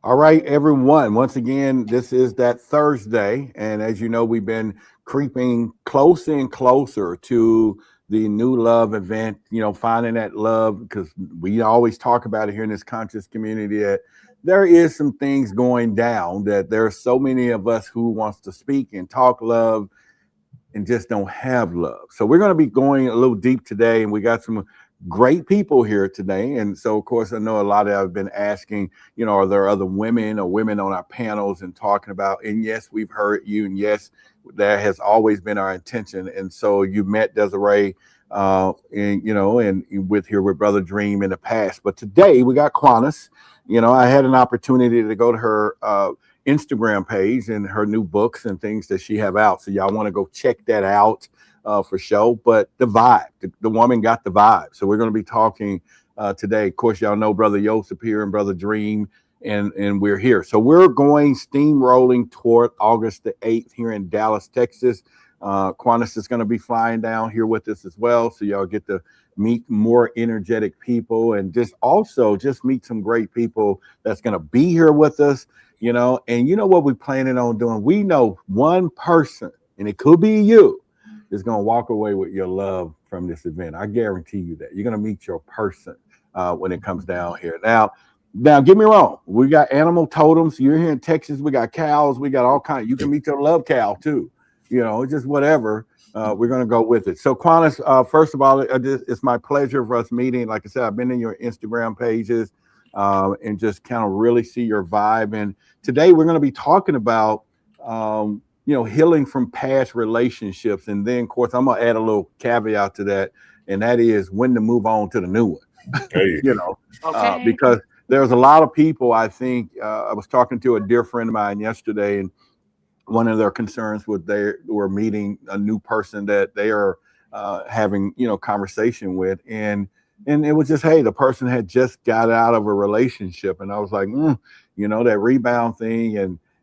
All right, everyone. Once again, this is that Thursday. And as you know, we've been creeping closer and closer to the new love event, finding that love, because we always talk about it here in this conscious community that there is some things going down, that there are so many of us who wants to speak and talk love and just don't have love. So we're going to be going a little deep today, and we got some great people here today. And so, of course, I know a lot of have been asking, are there other women or women on our panels and talking about? And yes, we've heard you, and yes, that has always been our intention. And so you met Desiree, and with here with Brother Dream in the past, but today we got Quanis. I had an opportunity to go to her Instagram page and her new books and things that she have out. So y'all want to go check that out for sure. But the vibe, the woman got the vibe. So we're going to be talking today. Of course, y'all know Brother Joseph here and Brother Dream, and we're here. So we're going steamrolling toward August the 8th here in Dallas, Texas. Quanis is going to be flying down here with us as well. So y'all get to meet more energetic people and just meet some great people that's going to be here with us. And you know what we're planning on doing? We know one person, and it could be you, is going to walk away with your love from this event. I guarantee you that. You're going to meet your person when it comes down here. Now, get me wrong. We got animal totems. You're here in Texas. We got cows. We got all kinds. You can meet your love cow, too. Just whatever. We're going to go with it. So, Quanis, first of all, it's my pleasure for us meeting. Like I said, I've been in your Instagram pages and just kind of really see your vibe. And today we're going to be talking about, healing from past relationships. And then, of course, I'm going to add a little caveat to that, and that is when to move on to the new one. Hey. Okay. Because there's a lot of people, I think, I was talking to a dear friend of mine yesterday, and one of their concerns was they were meeting a new person that they are having conversation with, and it was just, hey, the person had just got out of a relationship, and I was like, that rebound thing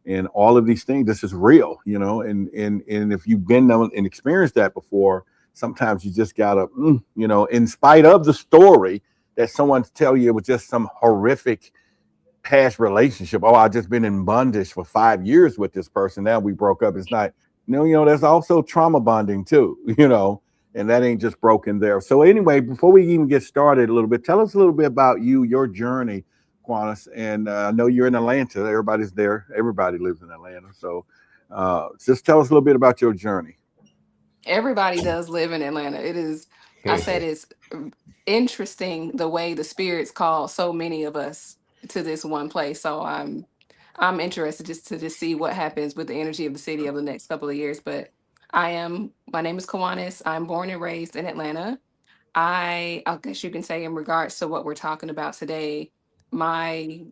and all of these things, this is real, and if you've been there and experienced that before, sometimes you just gotta in spite of the story that someone tell you it was just some horrific past relationship. Oh, I just been in bondage for 5 years with this person. Now we broke up. It's not, there's also trauma bonding too, and that ain't just broken there. So anyway, before we even get started a little bit, tell us a little bit about you, your journey, Quanis. And I know you're in Atlanta. Everybody's there. Everybody lives in Atlanta. So just tell us a little bit about your journey. Everybody does live in Atlanta. It is, I said, it's interesting the way the spirits call so many of us to this one place. So I'm interested just to just see what happens with the energy of the city over the next couple of years. But my name is Kawanis. I'm born and raised in Atlanta. I guess you can say in regards to what we're talking about today, my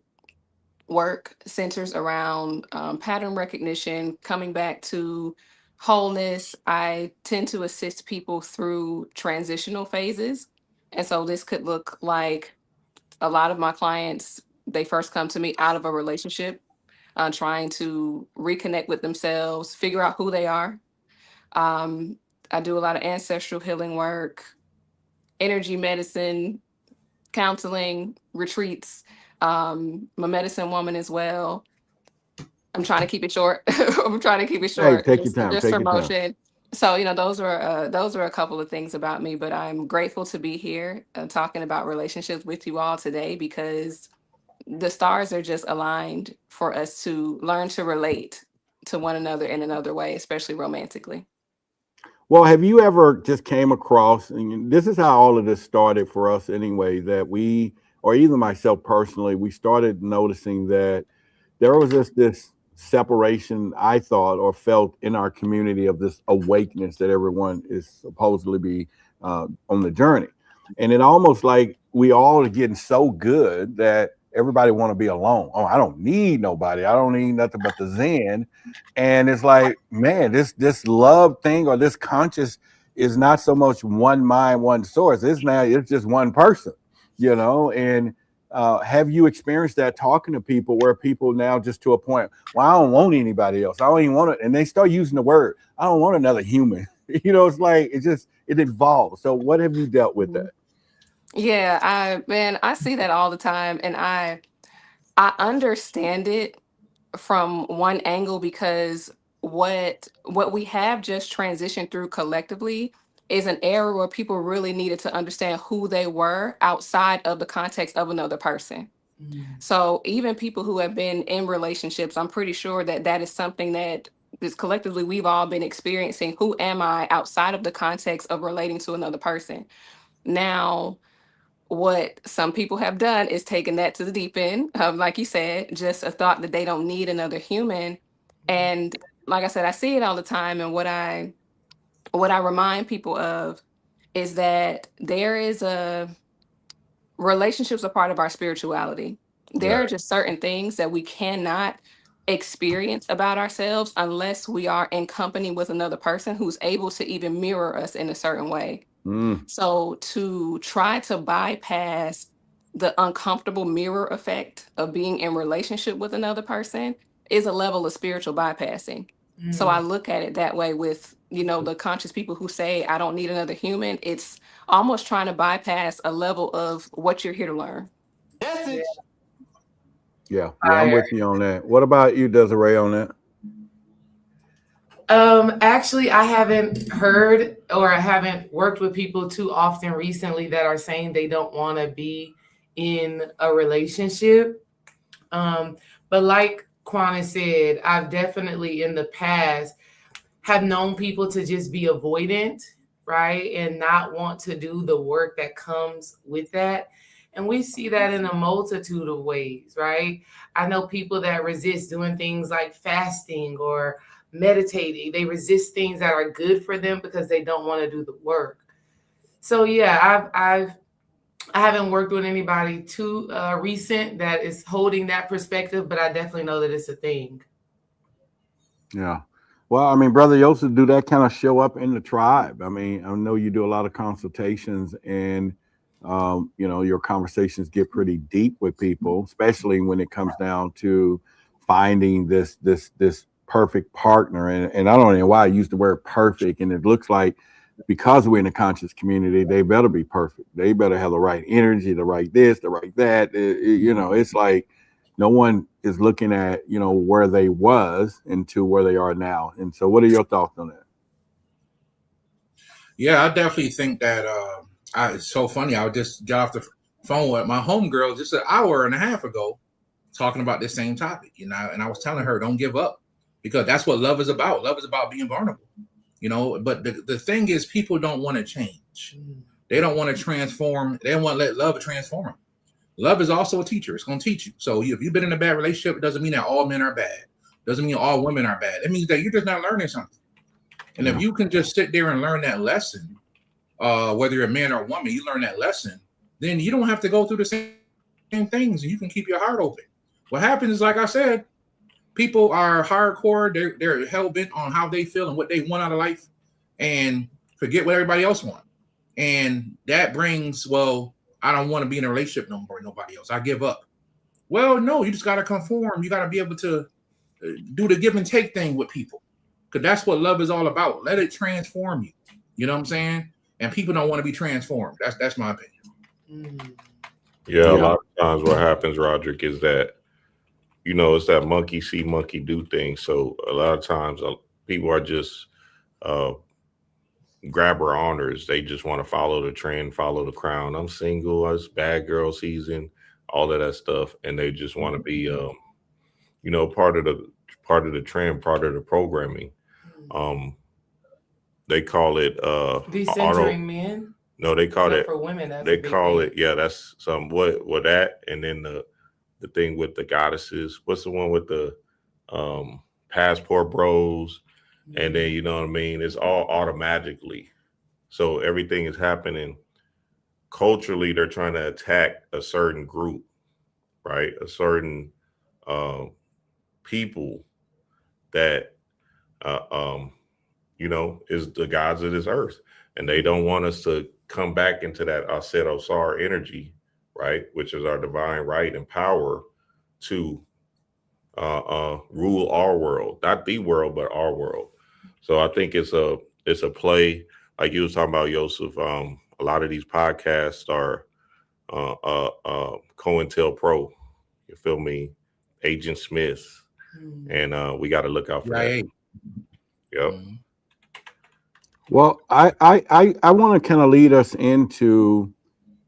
work centers around pattern recognition, coming back to wholeness. I tend to assist people through transitional phases. And so this could look like a lot of my clients, they first come to me out of a relationship, trying to reconnect with themselves, figure out who they are. Um, I do a lot of ancestral healing work, energy medicine, counseling, retreats. I'm a medicine woman as well. I'm trying to keep it short. I'm trying to keep it Hey, short, take your just time. just Take for your time. motion. So those were a couple of things about me, but I'm grateful to be here talking about relationships with you all today because the stars are just aligned for us to learn to relate to one another in another way, especially romantically. Well, have you ever just came across, and this is how all of this started for us anyway, that we, or even myself personally, we started noticing that there was this separation, I thought, or felt in our community of this awakeness that everyone is supposedly be on the journey. And it almost like we all are getting so good that everybody want to be alone. Oh, I don't need nobody. I don't need nothing but the Zen. And it's like, man, this love thing or this conscious is not so much one mind, one source. It's just one person, and have you experienced that talking to people where people now just to a point, well, I don't want anybody else. I don't even want it. And they start using the word, I don't want another human. It's like it evolves. So what have you dealt with Mhm. that? Yeah, I see that all the time, and I understand it from one angle because what we have just transitioned through collectively is an era where people really needed to understand who they were outside of the context of another person. So even people who have been in relationships, I'm pretty sure that that is something that is collectively we've all been experiencing. Who am I outside of the context of relating to another person? Now, what some people have done is taken that to the deep end of, like you said, just a thought that they don't need another human. And like I said, I see it all the time. And what I remind people of is that there is a relationships are part of our spirituality. Yeah. There are just certain things that we cannot experience about ourselves unless we are in company with another person who's able to even mirror us in a certain way. Mm. So to try to bypass the uncomfortable mirror effect of being in relationship with another person is a level of spiritual bypassing. So I look at it that way with, the conscious people who say, I don't need another human. It's almost trying to bypass a level of what you're here to learn. Yeah, I'm with you on that. What about you, Desiree, on that? Actually, I haven't heard or I haven't worked with people too often recently that are saying they don't want to be in a relationship. But like Kwana said, I've definitely in the past have known people to just be avoidant, right? And not want to do the work that comes with that. And we see that in a multitude of ways, right? I know people that resist doing things like fasting or meditating. They resist things that are good for them because they don't want to do the work. So yeah, I haven't worked with anybody too recent that is holding that perspective, but I definitely know that it's a thing. Yeah. Well, I mean, Brother Joseph, do that kind of show up in the tribe? I mean, I know you do a lot of consultations and, your conversations get pretty deep with people, especially when it comes down to finding this perfect partner. And I don't know why I use the word perfect. And it looks like because we're in the conscious community, they better be perfect. They better have the right energy, the right this, the right that. It's like no one is looking at where they was into where they are now. And so, what are your thoughts on that? Yeah, I definitely think that it's so funny. I just got off the phone with my homegirl just an hour and a half ago talking about this same topic, and I was telling her, don't give up, because that's what love is about. Love is about being vulnerable, but the thing is, people don't want to change. They don't want to transform. They don't want to let love transform them. Love is also a teacher. It's going to teach you. So if you've been in a bad relationship, it doesn't mean that all men are bad. Doesn't mean all women are bad. It means that you're just not learning something. And if you can just sit there and learn that lesson, whether you're a man or a woman, you learn that lesson, then you don't have to go through the same things, and you can keep your heart open. What happens is, like I said, people are hardcore. They're hell-bent on how they feel and what they want out of life and forget what everybody else wants. And that brings, well, I don't want to be in a relationship no more with nobody else. I give up. Well, no, you just got to conform. You got to be able to do the give and take thing with people, because that's what love is all about. Let it transform you. You know what I'm saying? And people don't want to be transformed. That's my opinion. Yeah, a lot of times what happens, Roderick, is that, it's that monkey see, monkey do thing. So a lot of times people are just grabber honors. They just want to follow the trend, follow the crown. I'm single, it's bad girl season, all of that stuff. And they just want to be, part of the trend, part of the programming. They call it Decentering men. No, they call it for women. They call it, yeah, that's some what that, and then the thing with the goddesses. What's the one with the passport bros? And then you know what I mean? It's all automatically. So everything is happening culturally. They're trying to attack a certain group, right? A certain people that is the gods of this earth, and they don't want us to come back into that Aset Osar energy, right, which is our divine right and power to rule our world, not the world, but our world. So I think it's a play, like you was talking about, Joseph. A lot of these podcasts are COINTELPRO. You feel me? Agent Smith, and we got to look out for Right. that. Yep. Mhm. Well, I want to kind of lead us into,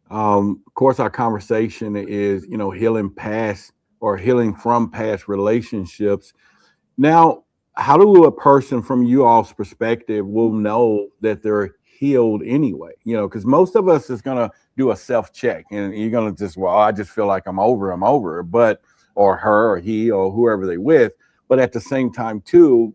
of course, our conversation is, healing past or healing from past relationships. Now, how do a person from you all's perspective will know that they're healed anyway? Because most of us is gonna do a self check, and you're gonna just, well, I just feel like I'm over it, but or her or he or whoever they with. But at the same time, too,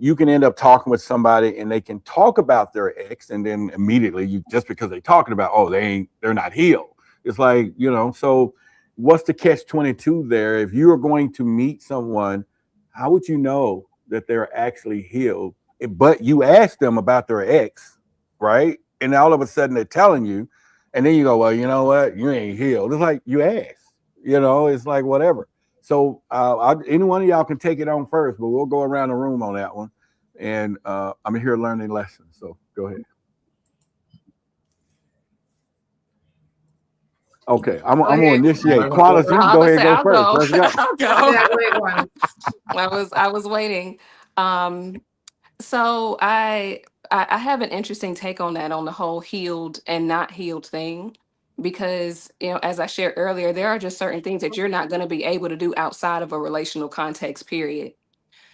you can end up talking with somebody and they can talk about their ex, and then immediately you just because they're talking about, oh, they're not healed. It's like, so what's the catch 22 there? If you are going to meet someone, how would you know that they're actually healed? But you ask them about their ex, right? And all of a sudden they're telling you, and then you go, well, you know what? You ain't healed. It's like you asked, it's like whatever. So any one of y'all can take it on first, but we'll go around the room on that one. And I'm here learning lessons. So go ahead. Okay, I'm going to initiate. Qualis, you can go ahead and go first. Let's go. I'll go. I was waiting. So I have an interesting take on that, on the whole healed and not healed thing, because as I shared earlier, there are just certain things that you're not going to be able to do outside of a relational context, period.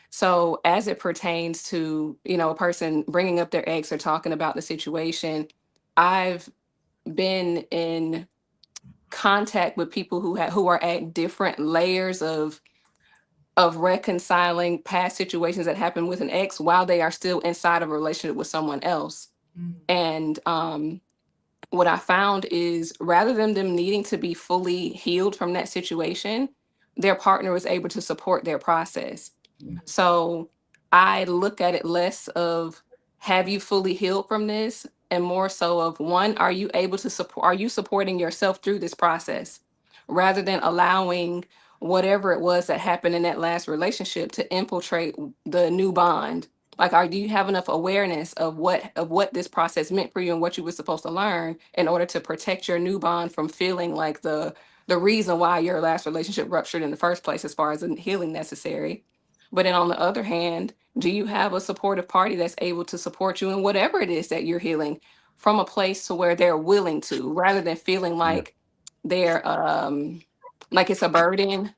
So as it pertains to a person bringing up their ex or talking about the situation, I've been in contact with people who are at different layers of reconciling past situations that happened with an ex while they are still inside of a relationship with someone else. And what I found is, rather than them needing to be fully healed from that situation, their partner was able to support their process. So I look at it less of, have you fully healed from this? And more so of, one, are you able to support, are you supporting yourself through this process? Rather than allowing whatever it was that happened in that last relationship to infiltrate the new bond. Like, do you have enough awareness of what this process meant for you and what you were supposed to learn in order to protect your new bond from feeling like the reason why your last relationship ruptured in the first place, as far as the healing necessary? But then on the other hand, do you have a supportive party that's able to support you in whatever it is that you're healing, from a place to where they're willing to, rather than feeling like they're like it's a burden,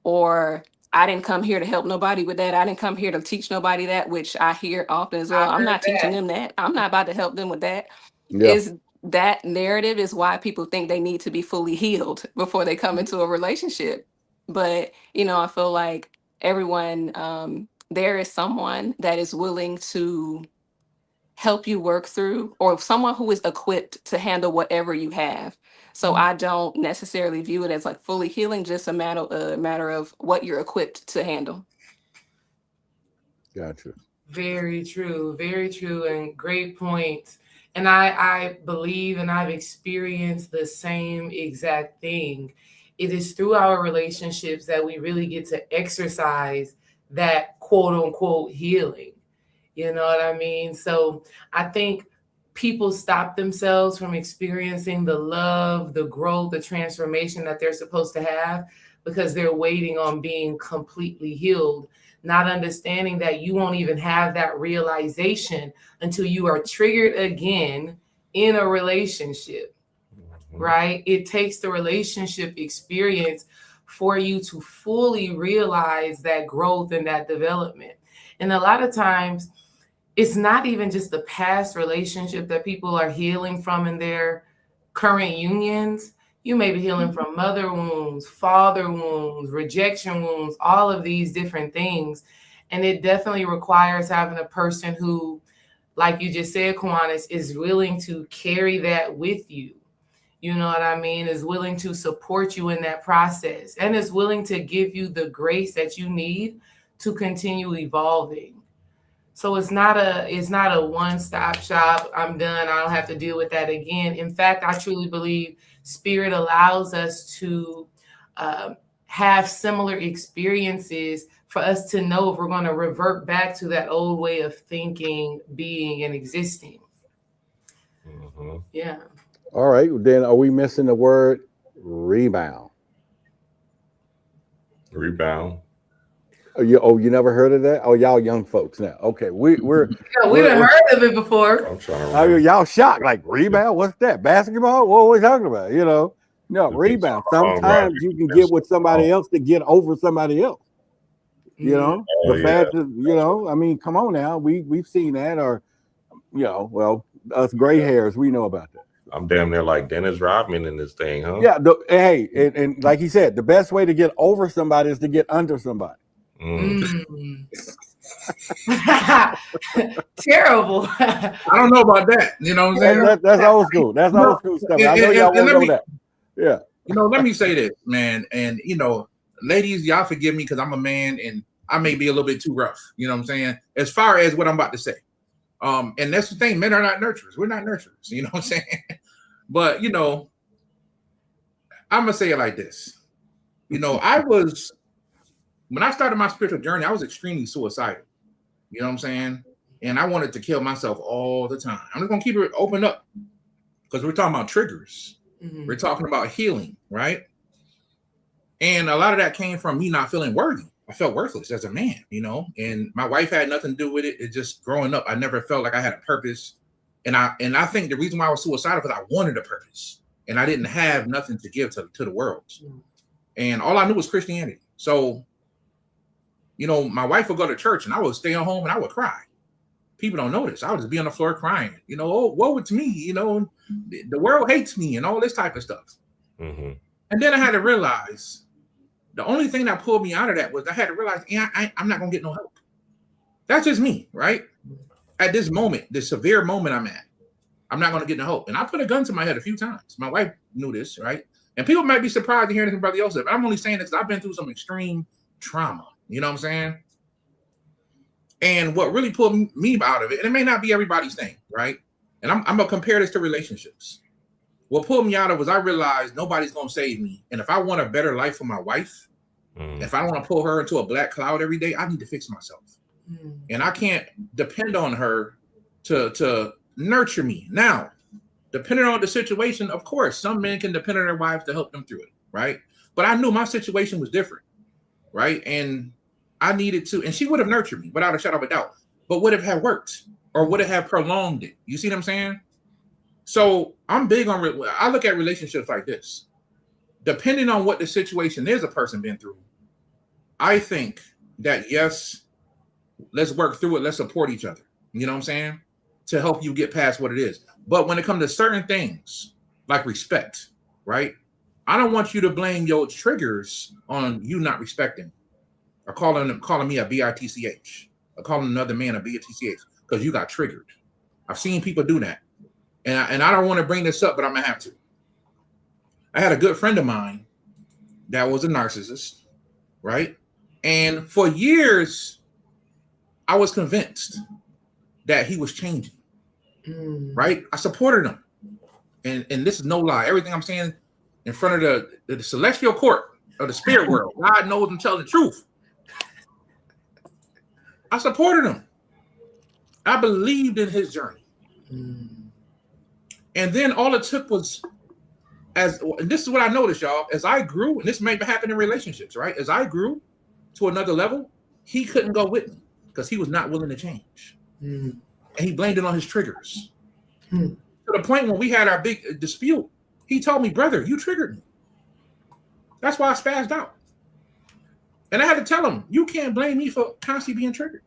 or I didn't come here to help nobody with that. I didn't come here to teach nobody that, which I hear often as well. I'm not teaching them that. I'm not about to help them with that. Is that narrative is why people think they need to be fully healed before they come into a relationship. But, I feel like everyone, there is someone that is willing to help you work through, or someone who is equipped to handle whatever you have. So I don't necessarily view it as like fully healing, just a matter of what you're equipped to handle. Gotcha. Very true, and great point. And I believe, and I've experienced the same exact thing. It is through our relationships that we really get to exercise that quote unquote healing. You know what I mean? So I think people stop themselves from experiencing the love, the growth, the transformation that they're supposed to have, because they're waiting on being completely healed, not understanding that you won't even have that realization until you are triggered again in a relationship, right? It takes the relationship experience for you to fully realize that growth and that development. And a lot of times, it's not even just the past relationship that people are healing from in their current unions. You may be healing from mother wounds, father wounds, rejection wounds, all of these different things. And it definitely requires having a person who, like you just said, Kiwanis, is willing to carry that with you. You know what I mean? Is willing to support you in that process, and is willing to give you the grace that you need to continue evolving. So it's not a one-stop shop. I'm done. I don't have to deal with that again. In fact, I truly believe Spirit allows us to have similar experiences for us to know if we're going to revert back to that old way of thinking, being, and existing. Yeah. All right. Then are we missing the word rebound? Rebound. You never heard of that? Oh, y'all young folks now. Okay, we're Yeah, we done heard of it before. I'm trying to remember. y'all shocked. Like rebound? What's that? Basketball? What are we talking about? No, rebound. Sometimes you can get with somebody else to get over somebody else. Oh, The fact that, I mean, come on now. We've seen that, or well, us gray hairs, we know about that. I'm damn near like Dennis Rodman in this thing, huh? Yeah, and like he said, the best way to get over somebody is to get under somebody. Mm. Terrible. I don't know about that. You know what I'm saying? That's old school. That's old school stuff. I know y'all want to know that. Yeah. Let me say this, man. And ladies, y'all forgive me because I'm a man and I may be a little bit too rough. You know what I'm saying? As far as what I'm about to say. And that's the thing, men are not nurturers. We're not nurturers, you know what I'm saying? But I'm gonna say it like this. When I started my spiritual journey, I was extremely suicidal. You know what I'm saying? And I wanted to kill myself all the time. I'm just gonna keep it open up because we're talking about triggers. Mhm. We're talking about healing, right? And a lot of that came from me not feeling worthy. I felt worthless as a man, and my wife had nothing to do with it. It's just growing up, I never felt like I had a purpose. And I think the reason why I was suicidal because I wanted a purpose and I didn't have nothing to give to the world. And all I knew was Christianity. So, my wife would go to church and I would stay at home and I would cry. People don't notice. I would just be on the floor crying, oh, woe it's me, the world hates me and all this type of stuff. Mm-hmm. And then I had to realize the only thing that pulled me out of that was I had to realize I'm not going to get no help. That's just me, right? At this moment, this severe moment I'm at, I'm not going to get no help. And I put a gun to my head a few times. My wife knew this, right? And people might be surprised to hear anything brother else said, but I'm only saying this because I've been through some extreme trauma. You know what I'm saying? And what really pulled me out of it, and it may not be everybody's thing, right? And I'm going to compare this to relationships. What pulled me out of was I realized nobody's going to save me. And if I want a better life for my wife, if I want to pull her into a black cloud every day, I need to fix myself. And I can't depend on her to nurture me. Now, depending on the situation, of course, some men can depend on their wives to help them through it, right? But I knew my situation was different, right? And I needed to, and she would have nurtured me without a shadow of a doubt, but would it have worked or would it have prolonged it? You see what I'm saying? So I'm big on, I look at relationships like this. Depending on what the situation is a person been through, I think that, yes, let's work through it. Let's support each other. You know what I'm saying? To help you get past what it is. But when it comes to certain things like respect, right? I don't want you to blame your triggers on you not respecting or calling me a bitch or calling another man a bitch because you got triggered. I've seen people do that. And I don't want to bring this up, but I'm going to have to. I had a good friend of mine that was a narcissist, right? And for years, I was convinced that he was changing, right? I supported him. And this is no lie. Everything I'm saying in front of the celestial court of the spirit world, God knows and tells the truth. I supported him. I believed in his journey. And then all it took was, and this is what I noticed, y'all, as I grew, and this may happen in relationships, right? As I grew to another level, he couldn't go with me because he was not willing to change. And he blamed it on his triggers. To the point when we had our big dispute, he told me, brother, you triggered me. That's why I spazzed out. And I had to tell him, you can't blame me for constantly being triggered.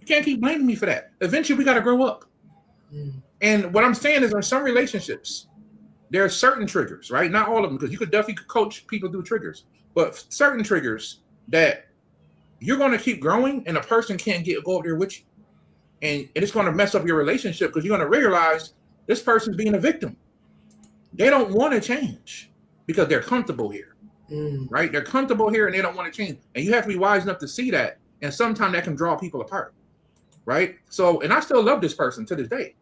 You can't keep blaming me for that. Eventually, we got to grow up. And what I'm saying is, in some relationships, there are certain triggers, right? Not all of them, because you could definitely coach people through triggers, but certain triggers that you're going to keep growing and a person can't go up there with you. And it's going to mess up your relationship because you're going to realize this person's being a victim. They don't want to change because they're comfortable here, right? They're comfortable here and they don't want to change. And you have to be wise enough to see that. And sometimes that can draw people apart, right? So, and I still love this person to this day.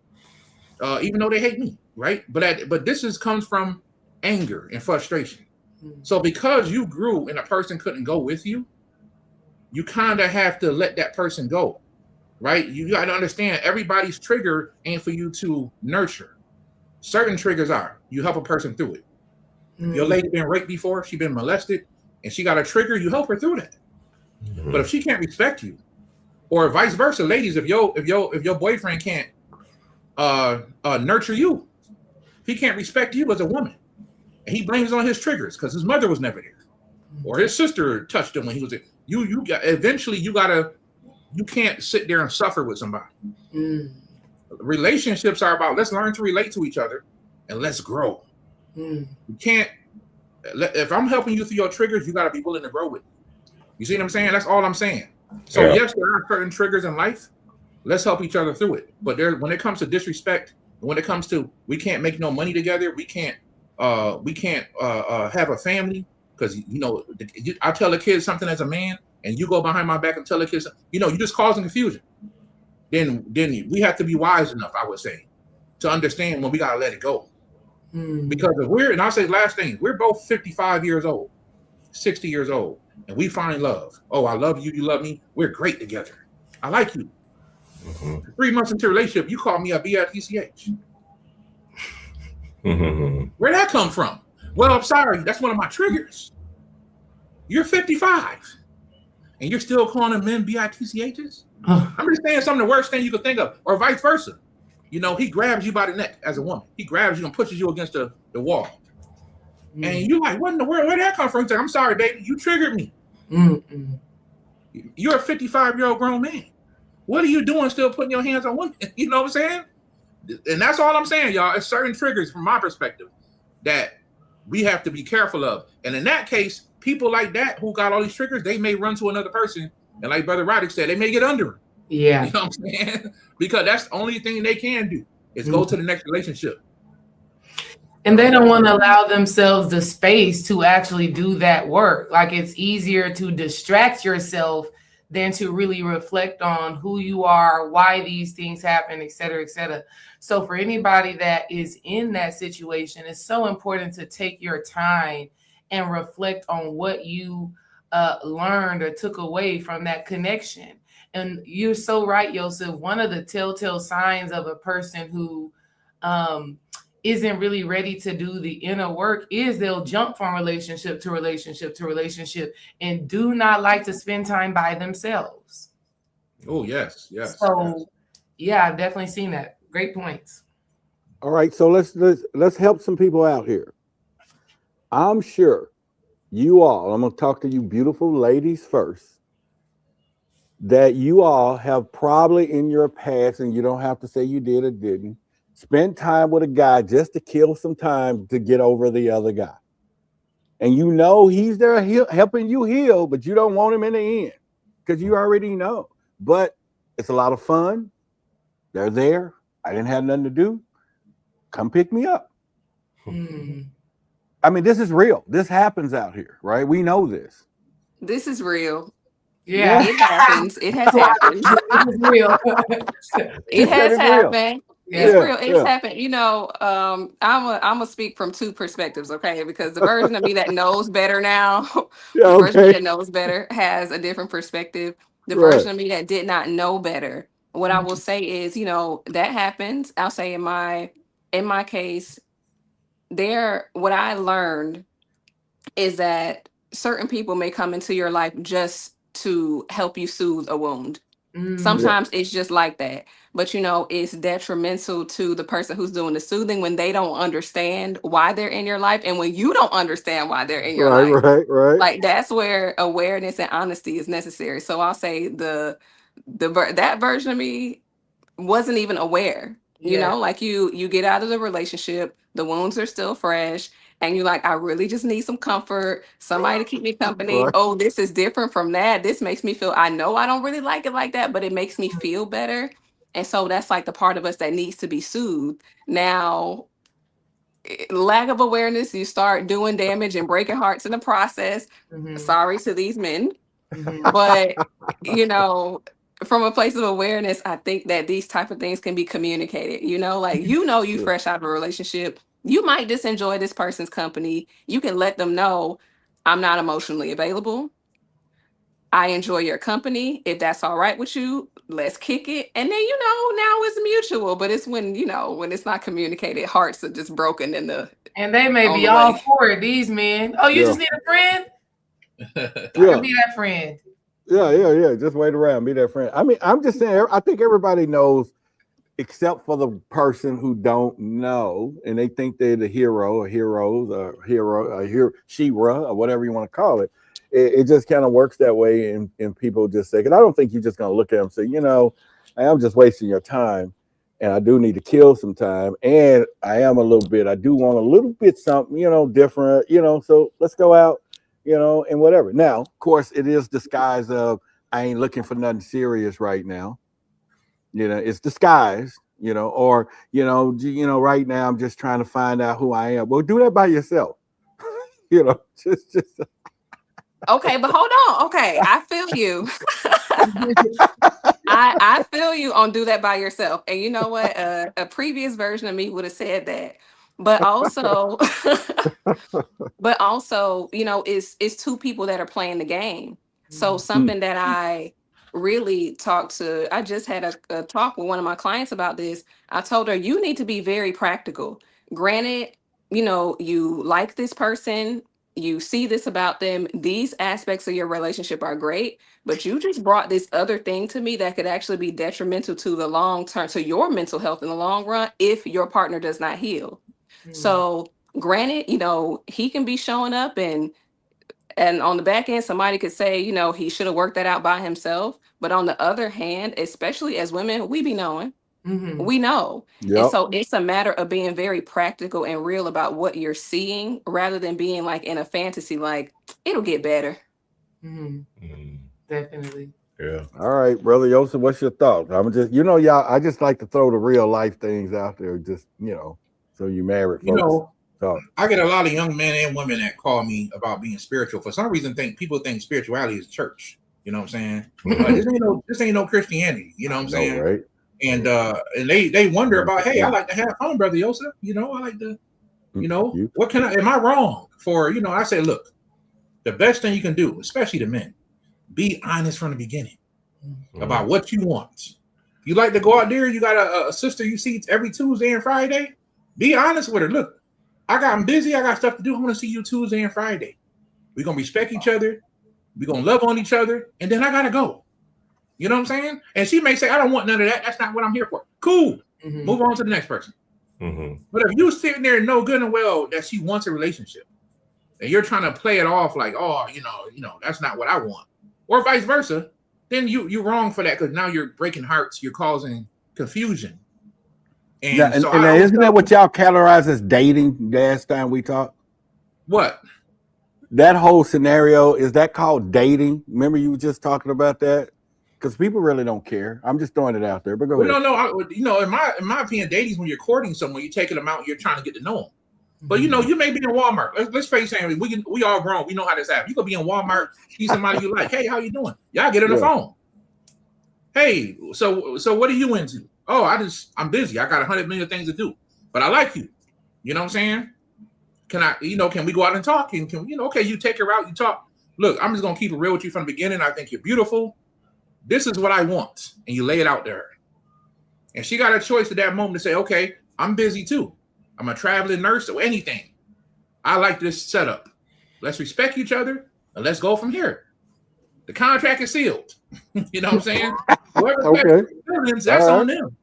Even though they hate me, right? But this comes from anger and frustration. So because you grew and a person couldn't go with you, you kind of have to let that person go, right? You got to understand everybody's trigger ain't for you to nurture. Certain triggers are. You help a person through it. Your lady been raped before, she been molested, and she got a trigger, you help her through that. Mhm. But if she can't respect you, or vice versa, ladies, if your boyfriend can't nurture you, if he can't respect you as a woman, and he blames it on his triggers because his mother was never there, or his sister touched him when he was there, you got eventually you can't sit there and suffer with somebody. Mm. Relationships are about let's learn to relate to each other and let's grow. Mm. You can't. If I'm helping you through your triggers, you got to be willing to grow with me. You see what I'm saying? That's all I'm saying. So Yeah. yes, there are certain triggers in life. Let's help each other through it. But when it comes to disrespect, when it comes to we can't make no money together, we can't have a family because I tell the kids something as a man, and you go behind my back and tell the kids, you're just causing confusion. Then we have to be wise enough, I would say, to understand when we gotta let it go. Mm. Because if and I'll say last thing, we're both 55 years old, 60 years old, and we find love. Oh, I love you, you love me. We're great together. I like you. Mhm. 3 months into a relationship, you call me a B-I-T-C-H. Mhm. Where'd that come from? Well, I'm sorry, that's one of my triggers. You're 55, and you're still calling them men B-I-T-C-H's? I'm just saying some of the worst thing you could think of, or vice versa. He grabs you by the neck as a woman. He grabs you and pushes you against the wall. Mm. And you're like, what in the world? Where'd that come from? He's like, I'm sorry, baby. You triggered me. Mm. You're a 55-year-old grown man. What are you doing still putting your hands on women? You know what I'm saying? And that's all I'm saying, y'all. It's certain triggers from my perspective that we have to be careful of. And in that case, people like that who got all these triggers, they may run to another person. And like Brother Roddick said, they may get under him. Yeah. You know what I'm saying? Because that's the only thing they can do is go to the next relationship. And they don't want to allow themselves the space to actually do that work. Like it's easier to distract yourself than to really reflect on who you are, why these things happen, et cetera, et cetera. So for anybody that is in that situation, it's so important to take your time and reflect on what you learned or took away from that connection. And you're so right, Yosef. One of the telltale signs of a person who isn't really ready to do the inner work is they'll jump from relationship to relationship to relationship and do not like to spend time by themselves. Oh, yes. So, yeah, I've definitely seen that. Great points. All right, so let's help some people out here. I'm sure you all, I'm going to talk to you beautiful ladies first, that you all have probably in your past, and you don't have to say you did or didn't, spend time with a guy just to kill some time to get over the other guy. And he's there helping you heal, but you don't want him in the end because you already know. But it's a lot of fun. They're there. I didn't have nothing to do. Come pick me up. Mm. I mean, this is real. This happens out here, right? We know this. This is real. Yeah. It happens. It has happened. This is real. It has happened. Yeah. It's real. It's happened. I'm gonna speak from two perspectives, okay? Because the version of me that knows better now, the version of me that knows better has a different perspective. The version of me that did not know better, what I will say is, that happens. I'll say in my case, what I learned is that certain people may come into your life just to help you soothe a wound. Sometimes it's just like that. But it's detrimental to the person who's doing the soothing when they don't understand why they're in your life, and when you don't understand why they're in your life. Right. Like that's where awareness and honesty is necessary. So I'll say that version of me wasn't even aware. Like you get out of the relationship, the wounds are still fresh, and you're like, I really just need some comfort, somebody to keep me company. Right. Oh, this is different from that. This makes me feel, I know I don't really like it like that, but it makes me feel better. And so that's like the part of us that needs to be soothed. Now, lack of awareness, you start doing damage and breaking hearts in the process. Sorry to these men. But, from a place of awareness, I think that these type of things can be communicated. You fresh out of a relationship. You might just enjoy this person's company. You can let them know, I'm not emotionally available. I enjoy your company. If that's all right with you, let's kick it. And then, now it's mutual, but it's when it's not communicated, hearts are just broken and they may be all for it, these men. Oh, you just need a friend? I Yeah. can be that friend. Yeah. Just wait around, be that friend. I mean, I'm just saying. I think everybody knows, except for the person who don't know, and they think they're the hero or heroes or She-Ra or whatever you want to call it. It just kind of works that way, and people just say, because I don't think you're just going to look at them and say, I am just wasting your time, and I do need to kill some time, and I do want a little bit something, different, so let's go out, and whatever. Now, of course, it is disguised of, I ain't looking for nothing serious right now. It's disguised, or right now I'm just trying to find out who I am. Well, do that by yourself. Just Okay, but hold on. Okay, I feel you. I feel you on do that by yourself. And you know what? A previous version of me would have said that. But also, it's two people that are playing the game. So something that I really I just had a talk with one of my clients about this. I told her, you need to be very practical. Granted, you like this person, you see this about them, these aspects of your relationship are great, but you just brought this other thing to me that could actually be detrimental to the long term, to your mental health in the long run, if your partner does not heal. So granted, he can be showing up and on the back end, somebody could say, he should have worked that out by himself. But on the other hand, especially as women, we be knowing. We know. Yep. And so it's a matter of being very practical and real about what you're seeing, rather than being like in a fantasy, like it'll get better. Definitely. Yeah. All right, brother Yosef, what's your thoughts? I'm just, y'all, I just like to throw the real life things out there, just, so you married folks. I get a lot of young men and women that call me about being spiritual. For some reason, people think spirituality is church. You know what I'm saying? This ain't no Christianity. You know what I'm saying? Right. And they wonder about, hey, I like to have fun, brother Yosef. I like to, what can am I wrong for? I say, look, the best thing you can do, especially the men, be honest from the beginning about what you want. You like to go out there, you got a sister you see every Tuesday and Friday. Be honest with her. Look, I'm busy. I got stuff to do. I want to see you Tuesday and Friday. We're going to respect each other. We're going to love on each other. And then I got to go. You know what I'm saying? And she may say, I don't want none of that. That's not what I'm here for. Cool. Move on to the next person. But if you sitting there and know good and well that she wants a relationship, and you're trying to play it off like, oh, that's not what I want, or vice versa, then you're wrong for that, because now you're breaking hearts. You're causing confusion. And isn't that what y'all categorize as dating last time we talked? What? That whole scenario, is that called dating? Remember you were just talking about that? Because people really don't care. I'm just throwing it out there, but go ahead. No. In my opinion, dating is when you're courting someone, you're taking them out, you're trying to get to know them. But you may be in Walmart. Let's face it, we all grown. We know how this happens. You could be in Walmart, see somebody you like. Hey, how you doing? Y'all get on the phone. Hey, so what are you into? Oh, I'm busy. I got 100 million things to do, but I like you. You know what I'm saying? Can we go out and talk? And okay, you take her out, you talk. Look, I'm just gonna keep it real with you from the beginning. I think you're beautiful. This is what I want, and you lay it out there. And she got a choice at that moment to say, okay, I'm busy too. I'm a traveling nurse or anything. I like this setup. Let's respect each other and let's go from here. The contract is sealed. You know what I'm saying? Whoever feelings, that's on them.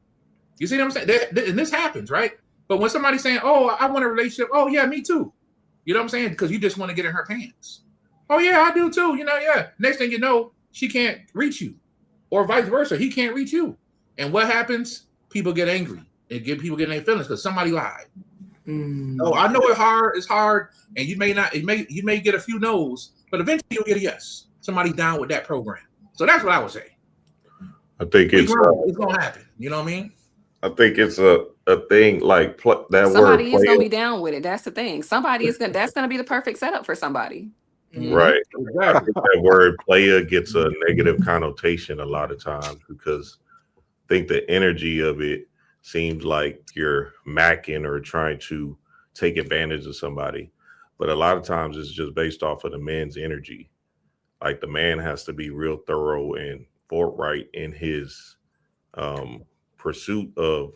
You see what I'm saying? And this happens, right? But when somebody's saying, oh, I want a relationship. Oh, yeah, me too. You know what I'm saying? Because you just want to get in her pants. Oh, yeah, I do too. Yeah. Next thing you know, she can't reach you. Or vice versa. He can't reach you. And what happens? People get angry. People get in their feelings because somebody lied. Oh, I know it's hard, and you may get a few no's, but eventually you'll get a yes. Somebody down with that program. So that's what I would say. I think it's gonna happen. You know what I mean? I think it's a thing like that word. Somebody is gonna be down with it. That's the thing. That's gonna be the perfect setup for somebody. Right. Exactly. I think that word player gets a negative connotation a lot of times, because I think the energy of it seems like you're macking or trying to take advantage of somebody. But a lot of times it's just based off of the man's energy. Like the man has to be real thorough and forthright in his pursuit of,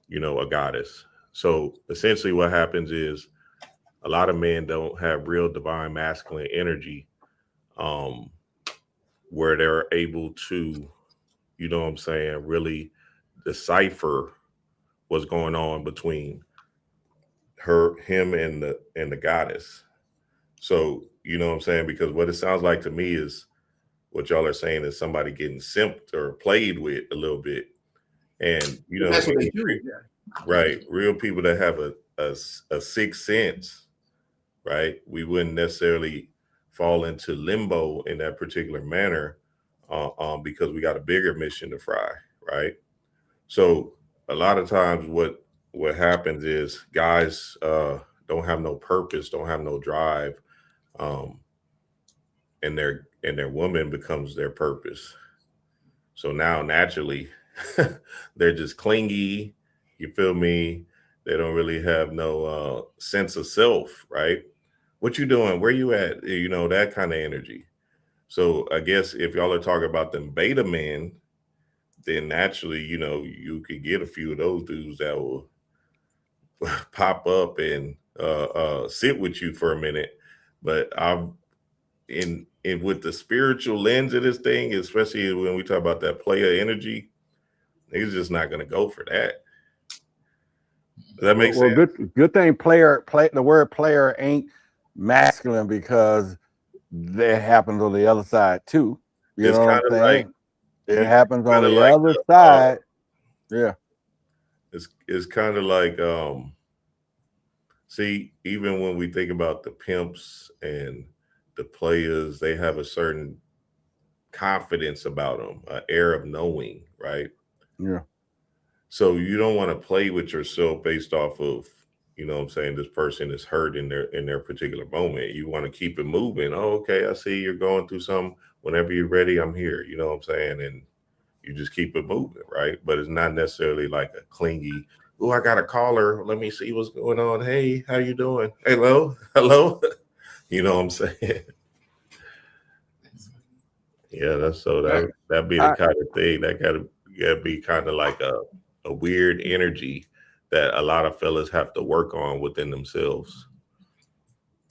a goddess. So essentially what happens is a lot of men don't have real divine masculine energy um, where they're able to, you know what I'm saying, really decipher what's going on between him, and the goddess. So, you know what I'm saying? Because what it sounds like to me is what y'all are saying is somebody getting simped or played with a little bit. And, you know That's what what I they mean? do. Yeah. Right. Real people that have a sixth sense, right? We wouldn't necessarily fall into limbo in that particular manner, because we got a bigger mission to fry, right? So a lot of times what happens is guys don't have no purpose, don't have no drive, um, and their woman becomes their purpose. So now naturally they're just clingy, you feel me? They don't really have no sense of self, right? What you doing? Where you at? You know, that kind of energy. So I guess if y'all are talking about them beta men, then naturally, you know, you could get a few of those dudes that will pop up and sit with you for a minute. But I've in with the spiritual lens of this thing, especially when we talk about that player energy, niggas just not gonna go for that. Does that make Well, sense? good thing the word player ain't masculine because that happens on the other side too. You It's know what kind I'm of like saying? It happens on kind of the like other side. Yeah. it's kind of like see, even when we think about the pimps and the players, they have a certain confidence about them, an air of knowing, right? Yeah. So you don't want to play with yourself based off of, you know what I'm saying, this person is hurt in their particular moment. You want to keep it moving. Oh, okay, I see you're going through some. Whenever you're ready, I'm here. You know what I'm saying? And you just keep it moving, right? But it's not necessarily like a clingy, oh, I got a caller. Let me see what's going on. Hey, how you doing? Hello? Hello? You know what I'm saying? Yeah, that's so that be the I, kind of thing that gotta be kind of like a weird energy that a lot of fellas have to work on within themselves.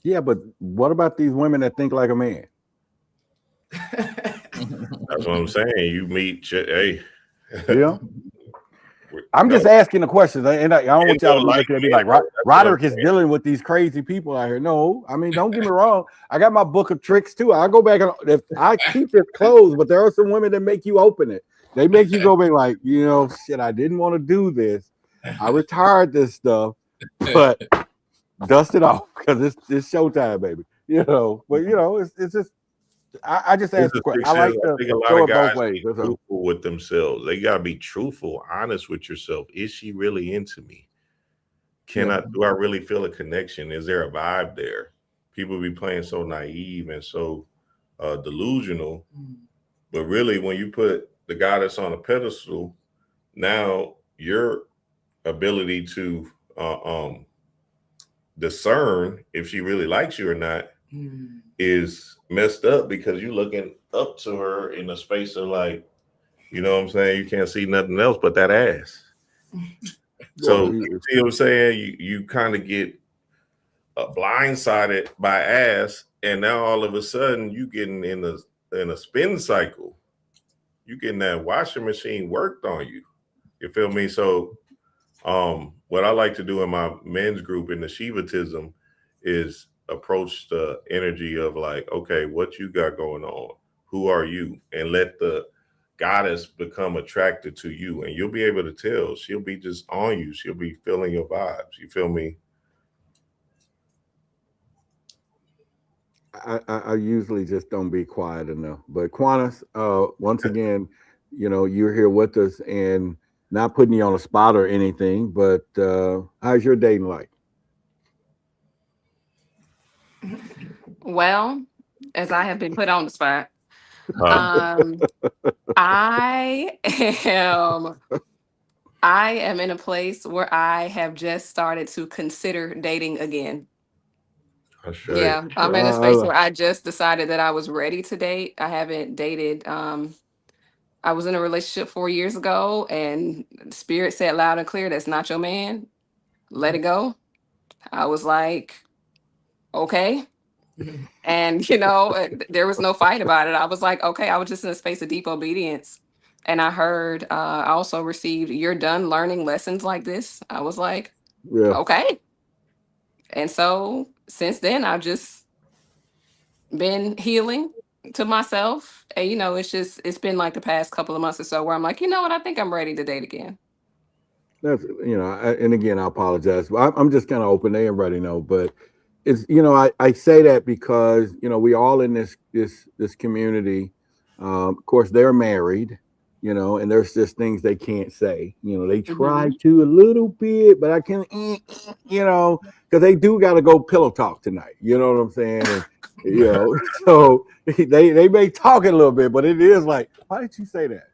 yeah, but what about these women that think like a man? That's what I'm saying. You meet, hey, Yeah. I'm no, just asking the questions, and I don't men want y'all to don't be like looking at me men, like bro. That's what I'm Roderick is saying. dealing with these crazy people out here. No, I mean, don't get me wrong. I got my book of tricks too. I go back and if I keep it closed, but there are some women that make you open it. They make you go back like, you know, shit, I didn't want to do this. I retired this stuff, but dust it off because it's showtime, baby. You know, but you know, it's just I just Here's asked the the question. I success. like I to think a lot throw of it both guys ways. be That's all. truthful with themselves. They gotta be truthful, honest with yourself. Is she really into me? Do I really feel a connection? Is there a vibe there? People be playing so naive and so delusional, but really, when you put the guy that's on a pedestal, now your ability to discern if she really likes you or not is messed up because you're looking up to her in a space of like, you know what I'm saying? You can't see nothing else but that ass. So Well, you see what I'm saying? You kind of get blindsided by ass, and now all of a sudden you getting in a spin cycle. You getting that washing machine worked on you. You feel me? So what I like to do in my men's group in the Shivatism is approach the energy of like, okay, what you got going on? Who are you? And let the goddess become attracted to you. And you'll be able to tell. She'll be just on you. She'll be feeling your vibes. You feel me? I usually just don't be quiet enough. But Quantas, once again, you know, you're here with us and not putting you on a spot or anything, but how's your dating like? Well, as I have been put on the spot, Huh? um, I am I am in a place where I have just started to consider dating again. That's straight. Yeah, I'm in a space where I just decided that I was ready to date. I haven't dated. I was in a relationship 4 years ago, and Spirit said loud and clear, "That's not your man. Let it go." I was like, "Okay." And, there was no fight about it. I was like, okay, I was just in a space of deep obedience. And I heard, I also received, you're done learning lessons like this. I was like, Yeah. okay. And so since then, I've just been healing to myself. And, it's been like the past couple of months or so where I'm like, you know what? I think I'm ready to date again. That's, and again, I apologize. I'm just kind of open. Everybody know, but it's, I say that because, we all in this community. Of course, they're married, and there's just things they can't say. They try to a little bit, but I can't, because they do got to go pillow talk tonight. You know what I'm saying? And, so they may talk a little bit, but it is like, why did you say that?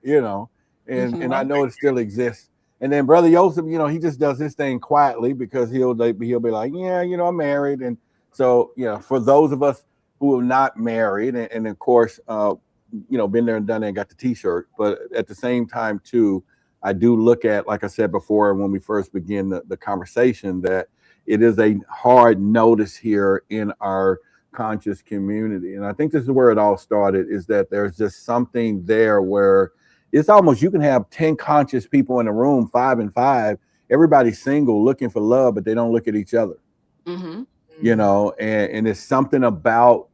And I know it still exists. And then Brother Joseph, he just does his thing quietly because he'll be like, yeah, I'm married. And so, for those of us who are not married, and of course, been there and done it and got the T-shirt, but at the same time too, I do look at, like I said before, when we first begin the conversation, that it is a hard notice here in our conscious community. And I think this is where it all started, is that there's just something there where it's almost, you can have 10 conscious people in the room, 5 and 5. Everybody's single, looking for love, but they don't look at each other. And it's something about,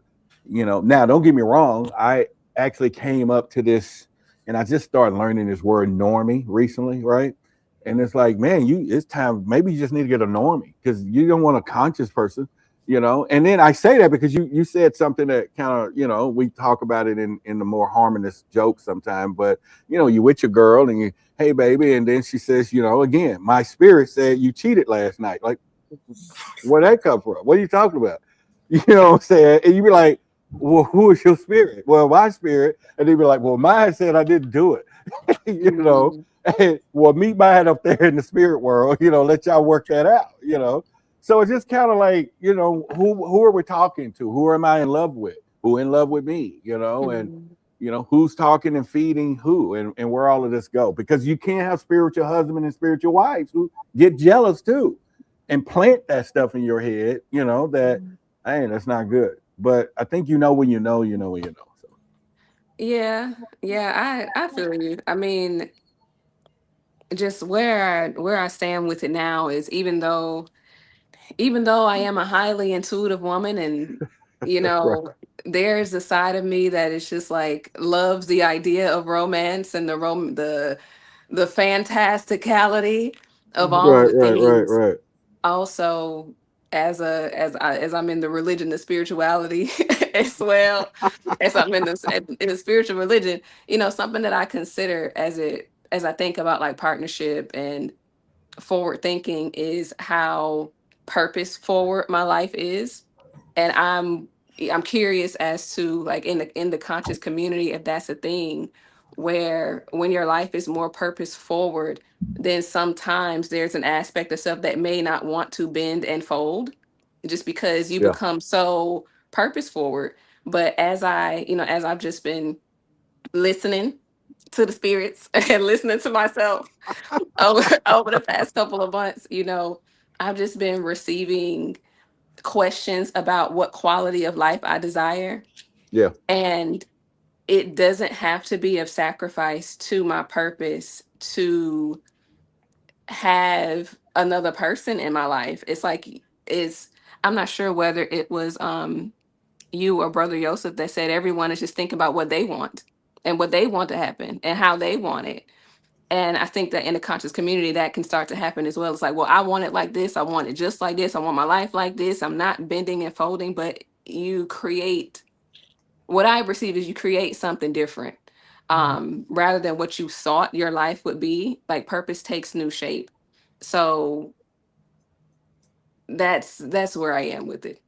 now don't get me wrong. I actually came up to this and I just started learning this word normie recently, right? And it's like, man, it's time, maybe you just need to get a normie because you don't want a conscious person. And then I say that because you said something that kind of, we talk about it in the more harmonious joke sometimes, but you with your girl and you, hey baby, and then she says, again, my spirit said you cheated last night. Like, where'd that come from? What are you talking about? You know what I'm saying? And you be like, well, who is your spirit? Well, my spirit. And they be like, well, mine said I didn't do it. And, well, meet mine up there in the spirit world, let y'all work that out, So it's just kind of like, who are we talking to? Who am I in love with? Who in love with me? And who's talking and feeding who, and where all of this go? Because you can't have spiritual husband and spiritual wives who get jealous too, and plant that stuff in your head. That hey, that's not good. But I think when you know, when you know. So. Yeah, I feel you. I mean, just where I stand with it now is even though I am a highly intuitive woman and Right. there's a side of me that is just like loves the idea of romance and the fantasticality of all of the things. Right. Also, as I'm in the religion of spirituality as well, as I'm in the spiritual religion, something that I consider as I think about like partnership and forward thinking is how purpose forward my life is. And I'm curious as to like in the conscious community if that's a thing where when your life is more purpose forward, then sometimes there's an aspect of self that may not want to bend and fold just because you Yeah. become so purpose forward. But as I've just been listening to the spirits and listening to myself over the past couple of months, I've just been receiving questions about what quality of life I desire. Yeah. And it doesn't have to be of sacrifice to my purpose to have another person in my life. I'm not sure whether it was you or Brother Joseph that said everyone is just thinking about what they want and what they want to happen and how they want it. And I think that in the conscious community, that can start to happen as well. It's like, well, I want it like this. I want it just like this. I want my life like this. I'm not bending and folding, but you create what I perceive is you create something different. Rather than what you thought your life would be, like purpose takes new shape. So that's where I am with it.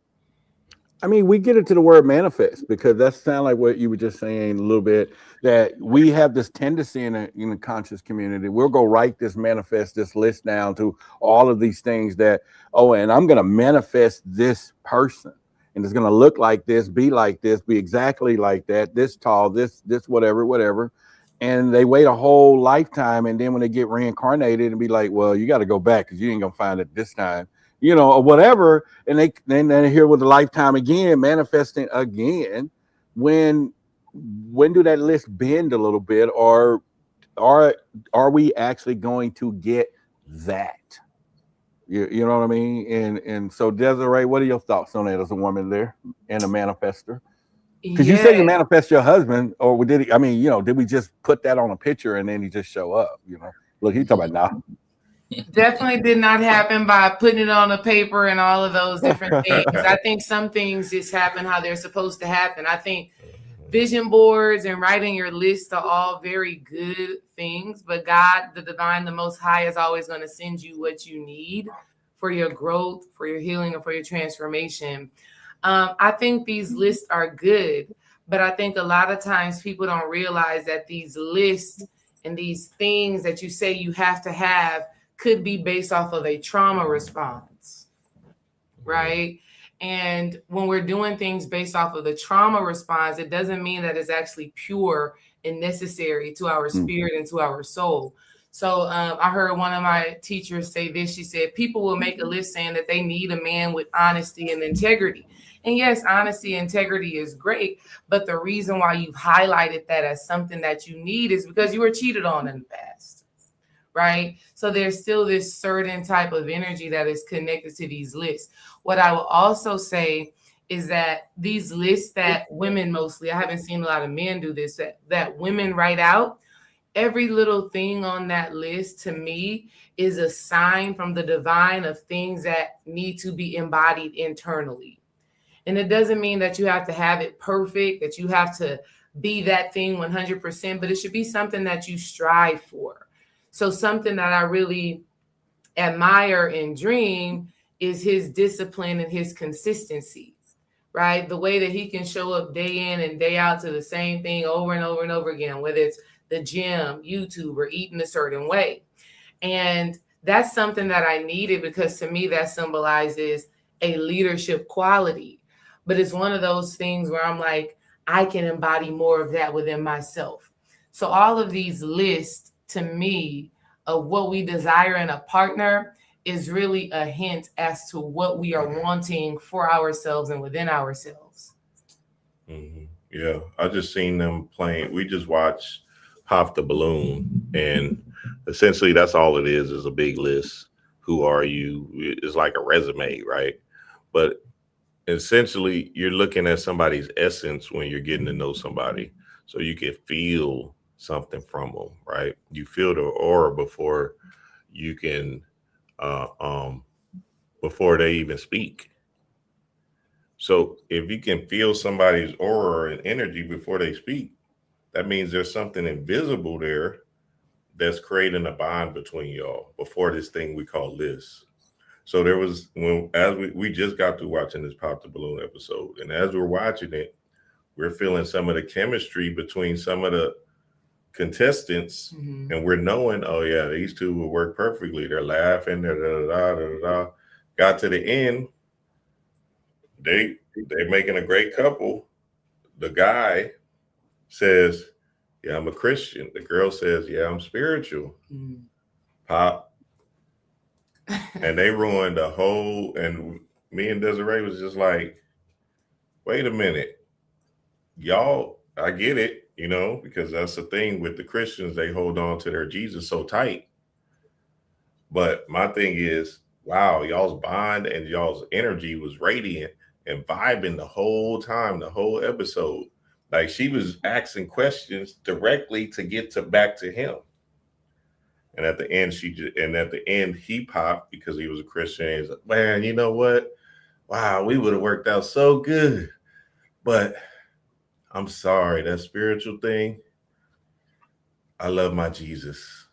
I mean, we get into the word manifest because that sounds like what you were just saying a little bit, that we have this tendency in the conscious community. We'll go write this manifest, this list down to all of these things that, and I'm going to manifest this person and it's going to look like this, be exactly like that, this tall, this, whatever. And they wait a whole lifetime. And then when they get reincarnated and be like, well, you got to go back because you ain't going to find it this time. or whatever, and they're here with a lifetime again, manifesting again. When do that list bend a little bit, or are we actually going to get that? You know what I mean? And so Desiree, what are your thoughts on that as a woman there and a manifester? Because you said you manifest your husband, or did he? I mean, did we just put that on a picture and then he just show up? Look, he talking about now. Definitely did not happen by putting it on a paper and all of those different things. I think some things just happen how they're supposed to happen. I think vision boards and writing your list are all very good things, but God, the divine, the most high, is always going to send you what you need for your growth, for your healing, and for your transformation. I think these lists are good, but I think a lot of times people don't realize that these lists and these things that you say you have to have could be based off of a trauma response, right? And when we're doing things based off of the trauma response, it doesn't mean that it's actually pure and necessary to our spirit and to our soul. So I heard one of my teachers say this. She said, people will make a list saying that they need a man with honesty and integrity. And yes, honesty and integrity is great. But the reason why you've highlighted that as something that you need is because you were cheated on in the past. Right? So there's still this certain type of energy that is connected to these lists. What I will also say is that these lists that women mostly, I haven't seen a lot of men do this, that women write out, every little thing on that list to me is a sign from the divine of things that need to be embodied internally. And it doesn't mean that you have to have it perfect, that you have to be that thing 100%, but it should be something that you strive for. So something that I really admire and dream is his discipline and his consistency, right? The way that he can show up day in and day out to the same thing over and over and over again, whether it's the gym, YouTube, or eating a certain way. And that's something that I needed because to me, that symbolizes a leadership quality. But it's one of those things where I'm like, I can embody more of that within myself. So all of these lists, to me, of what we desire in a partner is really a hint as to what we are wanting for ourselves and within ourselves. Mm-hmm. Yeah, I just seen them playing. We just watched Pop the Balloon, and essentially that's all it is a big list. Who are you? It's like a resume, right? But essentially you're looking at somebody's essence when you're getting to know somebody, so you can feel something from them, right? You feel the aura before you can before they even speak. So if you can feel somebody's aura and energy before they speak, that means there's something invisible there that's creating a bond between y'all before this thing we call list. So there was we just got through watching this Pop the Balloon episode, and as we're watching it, we're feeling some of the chemistry between some of the contestants, and we're knowing, oh yeah, these two will work perfectly. They're laughing, got to the end, they're making a great couple. The guy says, yeah, I'm a Christian. The girl says, yeah, I'm spiritual. Pop. And they ruined the whole, and me and Desiree was just like, wait a minute, y'all, I get it, because that's the thing with the Christians, they hold on to their Jesus so tight. But my thing is, wow, y'all's bond and y'all's energy was radiant and vibing the whole time, the whole episode. Like she was asking questions directly to get back to him. And at the end, he popped because he was a Christian. He's like, man, you know what? Wow, we would have worked out so good. But I'm sorry, that spiritual thing, I love my Jesus.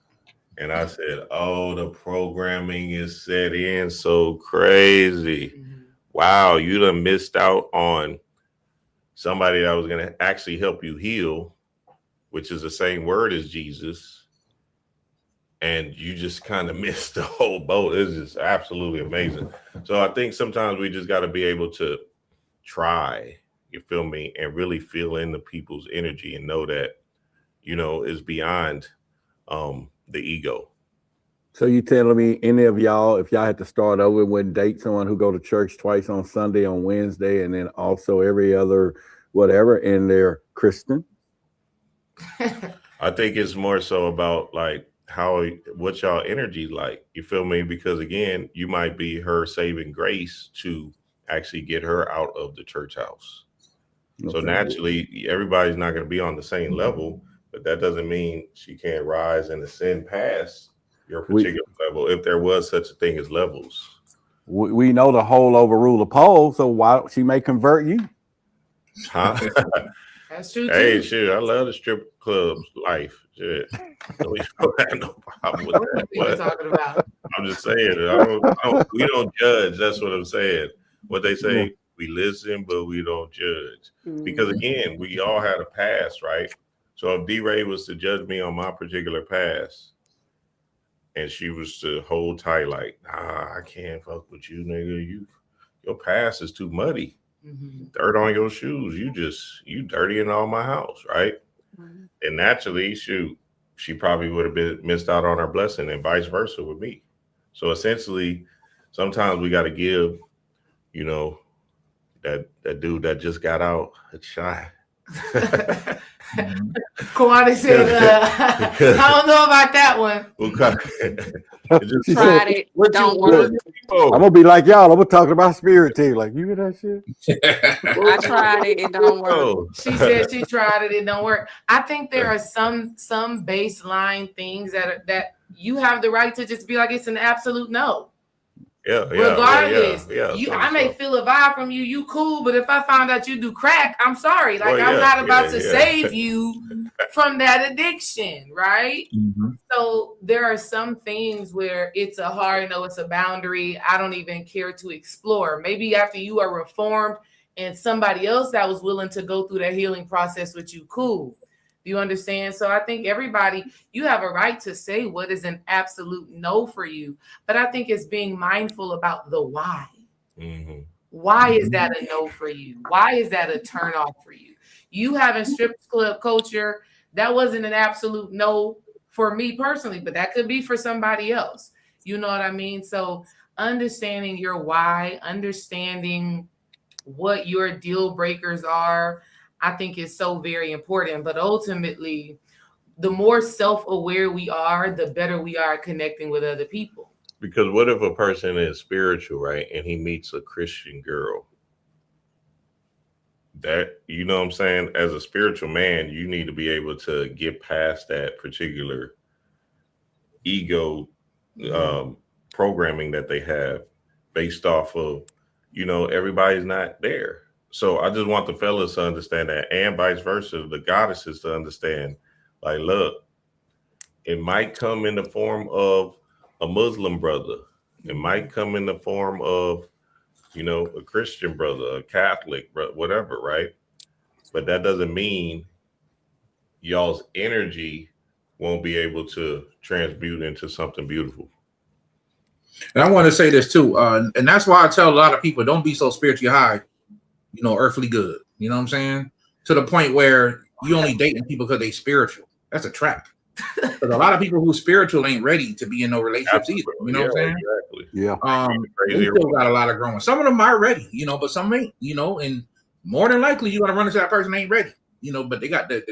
And I said, oh, the programming is set in so crazy. Wow, you done missed out on somebody that was going to actually help you heal, which is the same word as Jesus. And you just kind of missed the whole boat. It's just absolutely amazing. So I think sometimes we just got to be able to try, you feel me, and really feel in the people's energy and know that, it's beyond the ego. So you telling me any of y'all, if y'all had to start over, would date someone who go to church twice on Sunday, on Wednesday, and then also every other whatever, and they're Christian? I think it's more so about like what y'all energy like. You feel me? Because again, you might be her saving grace to actually get her out of the church house. So Okay. naturally, everybody's not going to be on the same level, but that doesn't mean she can't rise and ascend past your particular level if there was such a thing as levels. We know the whole overrule the pole, so why she may convert you? Huh? That's true too. Hey, shit, I love the strip club's life. Shit. We don't have no problem with What that. are you But talking about? I'm just saying, we don't judge. That's what I'm saying. What they say, we listen, but we don't judge. Because again, we all had a past, right? So if D-Ray was to judge me on my particular past, and she was to hold tight, like, nah, I can't fuck with you, nigga. Your past is too muddy. Mhm. Dirt on your shoes. You dirtying all my house, right? Mhm. And naturally, she probably would have been missed out on her blessing, and vice versa with me. So essentially, sometimes we got to give, you know, that dude that just got out a shot. Kawani said, I don't know about that one. She Tried said, it. What Don't you work. I'm gonna be like y'all. I'm gonna talk about spirit too. Like, you hear that shit? I tried it. It don't work. She said she tried it. It don't work. I think there are some baseline things that you have the right to just be like, it's an absolute no. Regardless, I may feel a vibe from you. You cool, but if I found out you do crack, I'm sorry. Like I'm not about to save you from that addiction, right? Mm-hmm. So there are some things where it's a hard no, it's a boundary. I don't even care to explore. Maybe after you are reformed and somebody else that was willing to go through that healing process with you, cool. Do you understand? So I think everybody, you have a right to say what is an absolute no for you, but I think it's being mindful about the why. Mm-hmm. Why is that a no for you? Why is that a turn off for you? You having strip club culture, that wasn't an absolute no for me personally, but that could be for somebody else. You know what I mean? So understanding your why, understanding what your deal breakers are, I think is so very important. But ultimately, the more self-aware we are, the better we are at connecting with other people. Because what if a person is spiritual, right, and he meets a Christian girl? That, you know what I'm saying? As a spiritual man, you need to be able to get past that particular ego programming that they have based off of, everybody's not there. So I just want the fellas to understand that, and vice versa, the goddesses to understand, like, look, it might come in the form of a Muslim brother. It might come in the form of, a Christian brother, a Catholic, whatever, right? But that doesn't mean y'all's energy won't be able to transmute into something beautiful. And I want to say this too, and that's why I tell a lot of people, don't be so spiritually high, earthly good. You know what I'm saying? To the point where you only dating people because they spiritual. That's a trap. Because a lot of people who spiritual ain't ready to be in no relationships either. You know what I'm saying? Exactly. Yeah. They still got a lot of growing. Some of them are ready, but some ain't. And more than likely you're gonna run into that person ain't ready. But they got the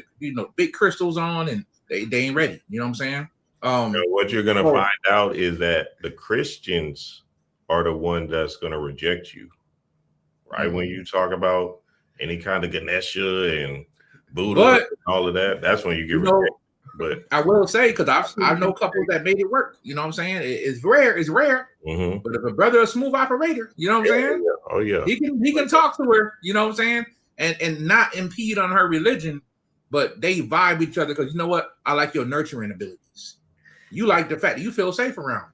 big crystals on and they ain't ready. You know what I'm saying? What you're gonna find out is that the Christians are the one that's gonna reject you, right? Mm-hmm. When you talk about any kind of Ganesha and Buddha and all of that, that's when you get rejected. But I will say, because I know couples that made it work. You know what I'm saying? It's rare. mm-hmm. But if a brother a smooth operator, you know what I'm saying? Yeah. Oh yeah. He can talk to her. You know what I'm saying? And not impede on her religion, but they vibe with each other because you know what? I like your nurturing abilities. You like the fact that you feel safe around.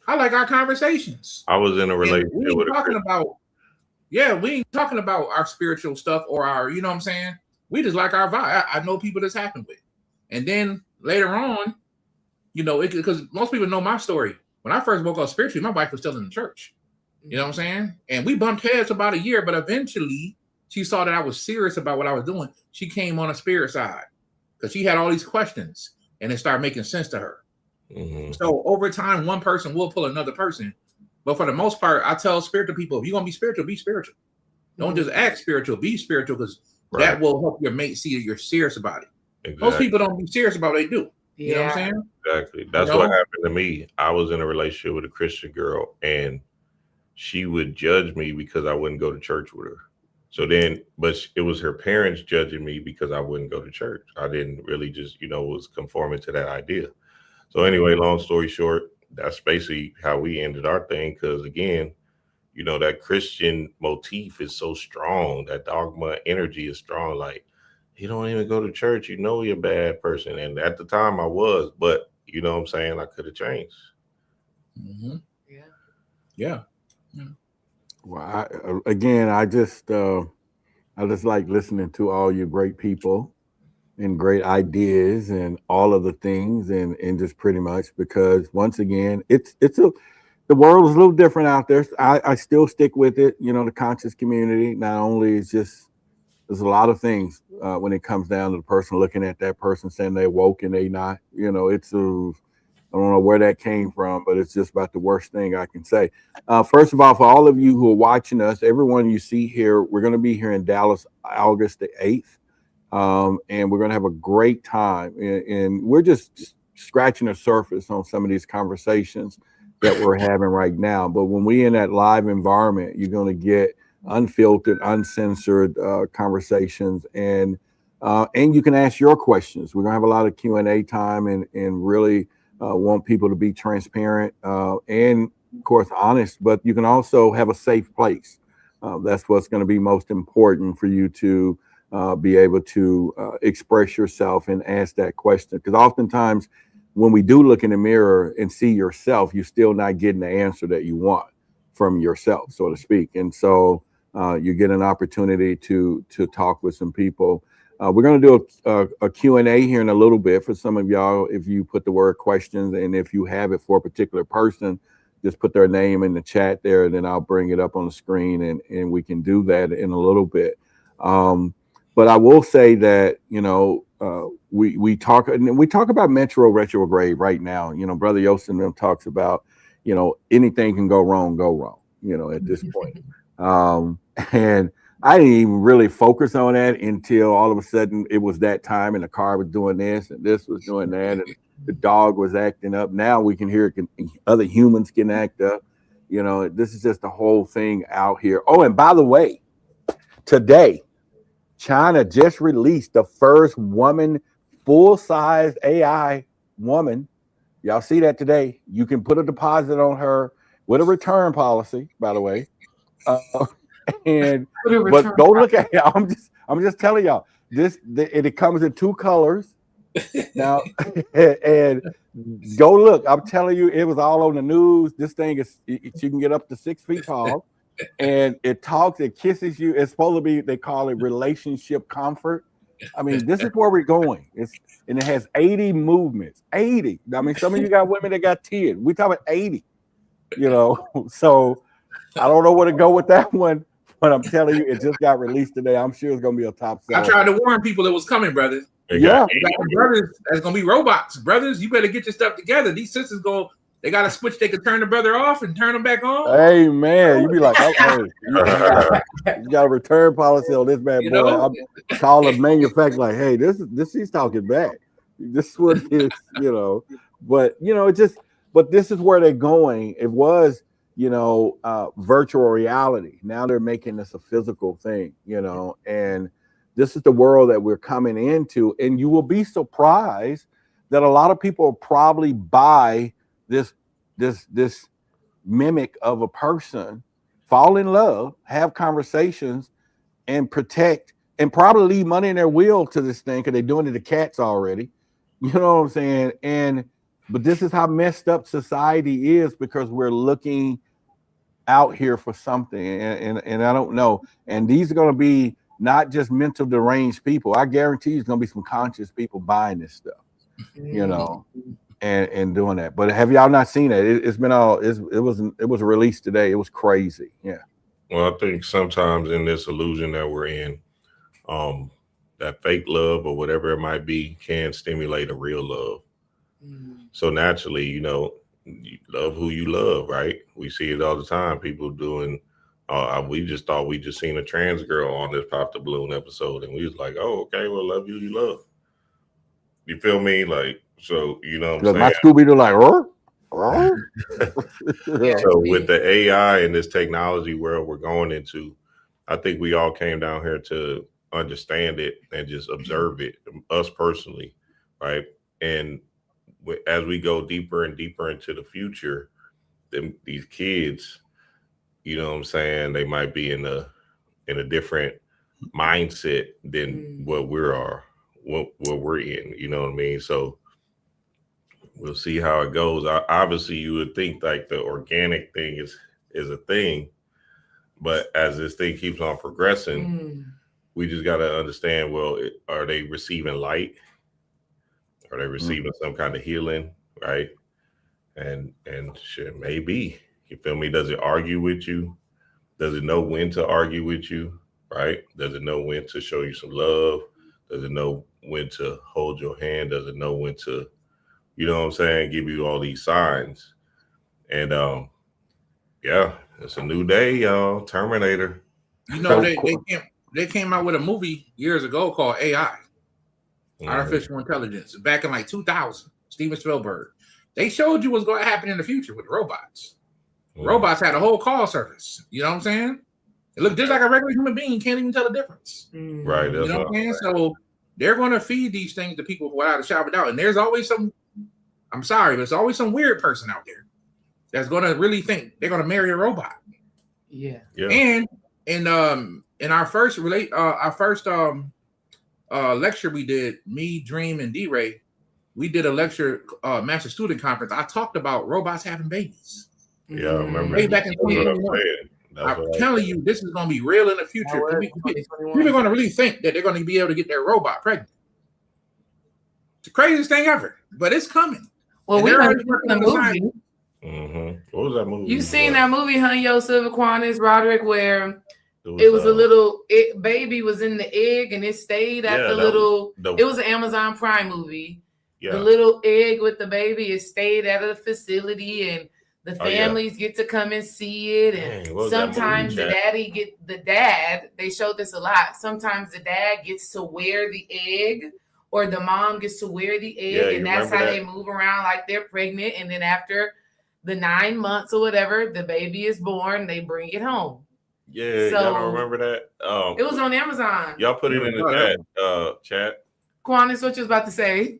I like our conversations. I was in a relationship with we ain't talking about our spiritual stuff or our, you know what I'm saying? We just like our vibe. I know people that's happened with. And then later on, because most people know my story. When I first woke up spiritually, my wife was still in the church. You know what I'm saying? And we bumped heads about a year, but eventually she saw that I was serious about what I was doing. She came on a spirit side because she had all these questions and it started making sense to her. Mhm. So over time, one person will pull another person. But for the most part, I tell spiritual people, if you're gonna be spiritual, be spiritual. Don't just act spiritual, be spiritual, because Right. that will help your mate see that you're serious about it. Most Exactly. people don't be serious about what they do. You know what I'm Yeah. saying? Exactly. That's know? what happened to me. I was in a relationship with a Christian girl, and she would judge me because I wouldn't go to church with her. So then, but it was her parents judging me because I wouldn't go to church. I didn't really just, was conforming to that idea. So anyway, long story short, that's basically how we ended our thing. Because again, that Christian motif is so strong. That dogma energy is strong. Like, you don't even go to church. You're a bad person. And at the time I was, but you know what I'm saying? I could have changed. Mm-hmm. Yeah. Yeah. Well, I just like listening to all you great people and great ideas and all of the things and just pretty much because once again, the world is a little different out there. I still stick with it. The conscious community not only is just there's a lot of things when it comes down to the person looking at that person saying they're woke and they not. I don't know where that came from, but it's just about the worst thing I can say. First of all, for all of you who are watching us, everyone you see here, we're going to be here in Dallas August the 8th. And we're going to have a great time. And we're just scratching the surface on some of these conversations that we're having right now. But when we in that live environment, you're going to get unfiltered, uncensored conversations, and you can ask your questions. We're going to have a lot of Q&A time, and really want people to be transparent and, of course, honest. But you can also have a safe place. That's what's going to be most important for you to be able to express yourself and ask that question. Because oftentimes when we do look in the mirror and see yourself, you're still not getting the answer that you want from yourself, so to speak. And so you get an opportunity to talk with some people. We're going to do a Q&A here in a little bit for some of y'all. If you put the word questions, and if you have it for a particular person, just put their name in the chat there, and then I'll bring it up on the screen, and we can do that in a little bit. But I will say that, we talk about Metro retrograde right now. Brother Yosin talks about, anything can go wrong, at this point. And I didn't even really focus on that until all of a sudden it was that time and the car was doing this and this was doing that and the dog was acting up. Now we can hear other humans can act up. This is just the whole thing out here. Oh, and by the way, today, China just released the first woman, full-size AI woman. Y'all see that today? You can put a deposit on her with a return policy, by the way. But go look at it. I'm just telling y'all it comes in 2 colors now. And go look. I'm telling you, it was all on the news. This thing you can get up to 6 feet tall, and it talks, it kisses you. It's supposed to be, they call it relationship comfort. I mean, this is where we're going. And it has 80 movements. 80. I mean, some of you got women that got 10. We talking about 80. So I don't know where to go with that one, but I'm telling you, it just got released today. I'm sure it's gonna be a top seller. I tried to warn people it was coming, brother. Yeah, brothers, that's gonna be robots. Brothers, you better get your stuff together. These sisters they got a switch they could turn the brother off and turn them back on. Hey man, you be like, okay, you got a return policy on this bad boy. I'm call the manufacturer like, hey, this he's talking back. This is what it is, But but this is where they're going. It was, virtual reality. Now they're making this a physical thing, and this is the world that we're coming into. And you will be surprised that a lot of people will probably buy this mimic of a person, fall in love, have conversations, and protect, and probably leave money in their will to this thing because they're doing it to cats already. You know what I'm saying? But this is how messed up society is, because we're looking out here for something, and I don't know. And these are going to be not just mental deranged people. I guarantee you, there's going to be some conscious people buying this stuff, and doing that. But have y'all not seen it? It's been it was released today. It was crazy. Yeah. Well, I think sometimes in this illusion that we're in, that fake love or whatever it might be can stimulate a real love. Mm. So naturally, you love who you love, right? We see it all the time. People doing. We just thought we just seen a trans girl on this Pop the Balloon episode, and we was like, "Oh, okay, well, love you, you love." You feel me? Like, so you know what I'm Because my saying? Scooby Doo like, Yeah. So with the AI and this technology world we're going into, I think we all came down here to understand it and just observe it, us personally, right? And as we go deeper and deeper into the future, these kids, you know what I'm saying, they might be in a different mindset than what we're in, you know what I mean? So we'll see how it goes. Obviously, you would think like the organic thing is a thing, but as this thing keeps on progressing, we just got to understand. Well, are they receiving light? Are they receiving some kind of healing? Right? And shit, maybe. You feel me? Does it argue with you? Does it know when to argue with you? Right? Does it know when to show you some love? Does it know when to hold your hand? Does it know when to, you know what I'm saying, give you all these signs? And yeah, it's a new day, y'all. Terminator. You know, they came out with a movie years ago called AI, Artificial Intelligence, back in like 2000. Steven Spielberg. They showed you what's going to happen in the future with robots. Robots had a whole call service. You know what I'm saying? It looked just like a regular human being. Can't even tell the difference. Right. You know what I'm saying? So they're going to feed these things to people without a shadow of a doubt. And there's always I'm sorry, but there's always some weird person out there that's going to really think they're going to marry a robot. Yeah. And in our first lecture we did, me, Dream, and D-Ray, we did a lecture, Master Student Conference. I talked about robots having babies. Yeah, I remember. Way back in 2021. I'm telling you, this is going to be real in the future. People are going to really think that they're going to be able to get their robot pregnant. It's the craziest thing ever, but it's coming. Well, we already working the movie. What was that movie? You seen that movie, Hanyo Silvaquanis, Roderick, where it was a little baby was in the egg and it stayed at the little. It was an Amazon Prime movie. Yeah. The little egg with the baby, it stayed at a facility, and the families get to come and see it. And sometimes the dad, they showed this a lot. Sometimes the dad gets to wear the egg, or the mom gets to wear the egg, and that's how they move around like they're pregnant. And then after the 9 months or whatever, the baby is born, they bring it home. Yeah, so, y'all don't remember that? It was on Amazon. Y'all put it in the chat. Quanis, what you was about to say?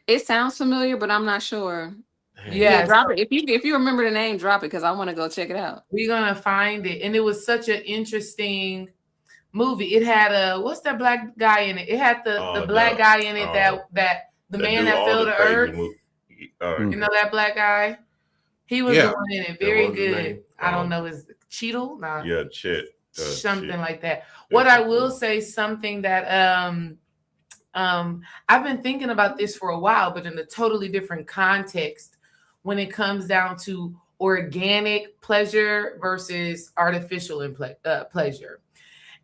It sounds familiar, but I'm not sure. Yeah, drop it. If you remember the name, drop it, because I want to go check it out. We're gonna find it. And it was such an interesting movie. It had what's that black guy in it? It had the black guy in it that the man that fell to earth. You know that black guy? He was the one in it. Very good. I don't know, is Cheetle? Nah. Yeah, Chit. Something like that. What I will say, something that I've been thinking about this for a while, but in a totally different context, when it comes down to organic pleasure versus artificial pleasure.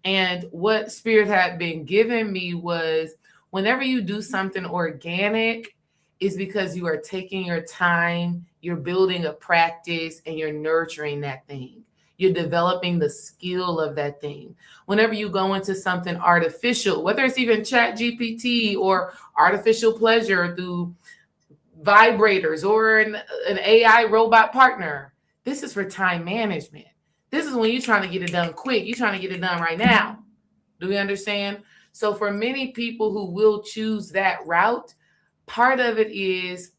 And what Spirit had been giving me was, whenever you do something organic, is because you are taking your time, you're building a practice, and you're nurturing that thing. You're developing the skill of that thing. Whenever you go into something artificial, whether it's even ChatGPT or artificial pleasure through vibrators or an AI robot partner, this is for time management. This is when you're trying to get it done quick. You're trying to get it done right now. Do we understand? So for many people who will choose that route, part of it is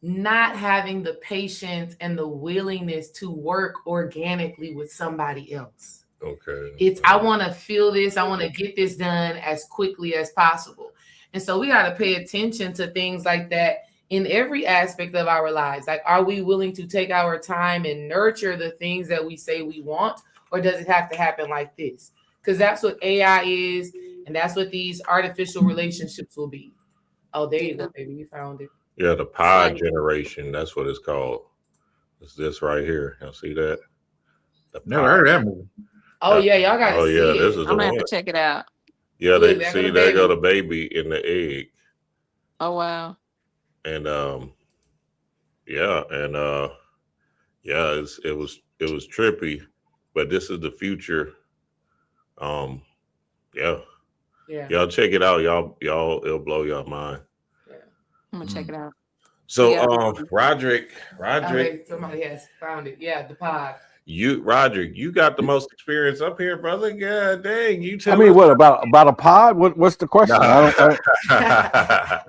not having the patience and the willingness to work organically with somebody else. Okay. I want to feel this. I want to get this done as quickly as possible. And so we got to pay attention to things like that in every aspect of our lives. Like, are we willing to take our time and nurture the things that we say we want, or does it have to happen like this? Because that's what AI is, and that's what these artificial relationships will be. Oh, there you go, baby. You found it. Yeah, the pod generation. That's what it's called. It's this right here. Y'all see that? Never heard of that movie. Oh, yeah. Y'all got to see it. This is I'm going to have to check it out. Yeah, there go the baby in the egg. Oh, wow. and yeah, and yeah, it was trippy, but this is the future. Um, yeah, Yeah. y'all check it out, y'all, it'll blow your mind. Yeah. I'm gonna check it out. So, Yeah. Roderick, Okay, somebody has found it. Yeah, the pod. Roderick, you got the most experience up here, brother. God dang, you I tell mean, us. what about a pod? What's the question? Nah. I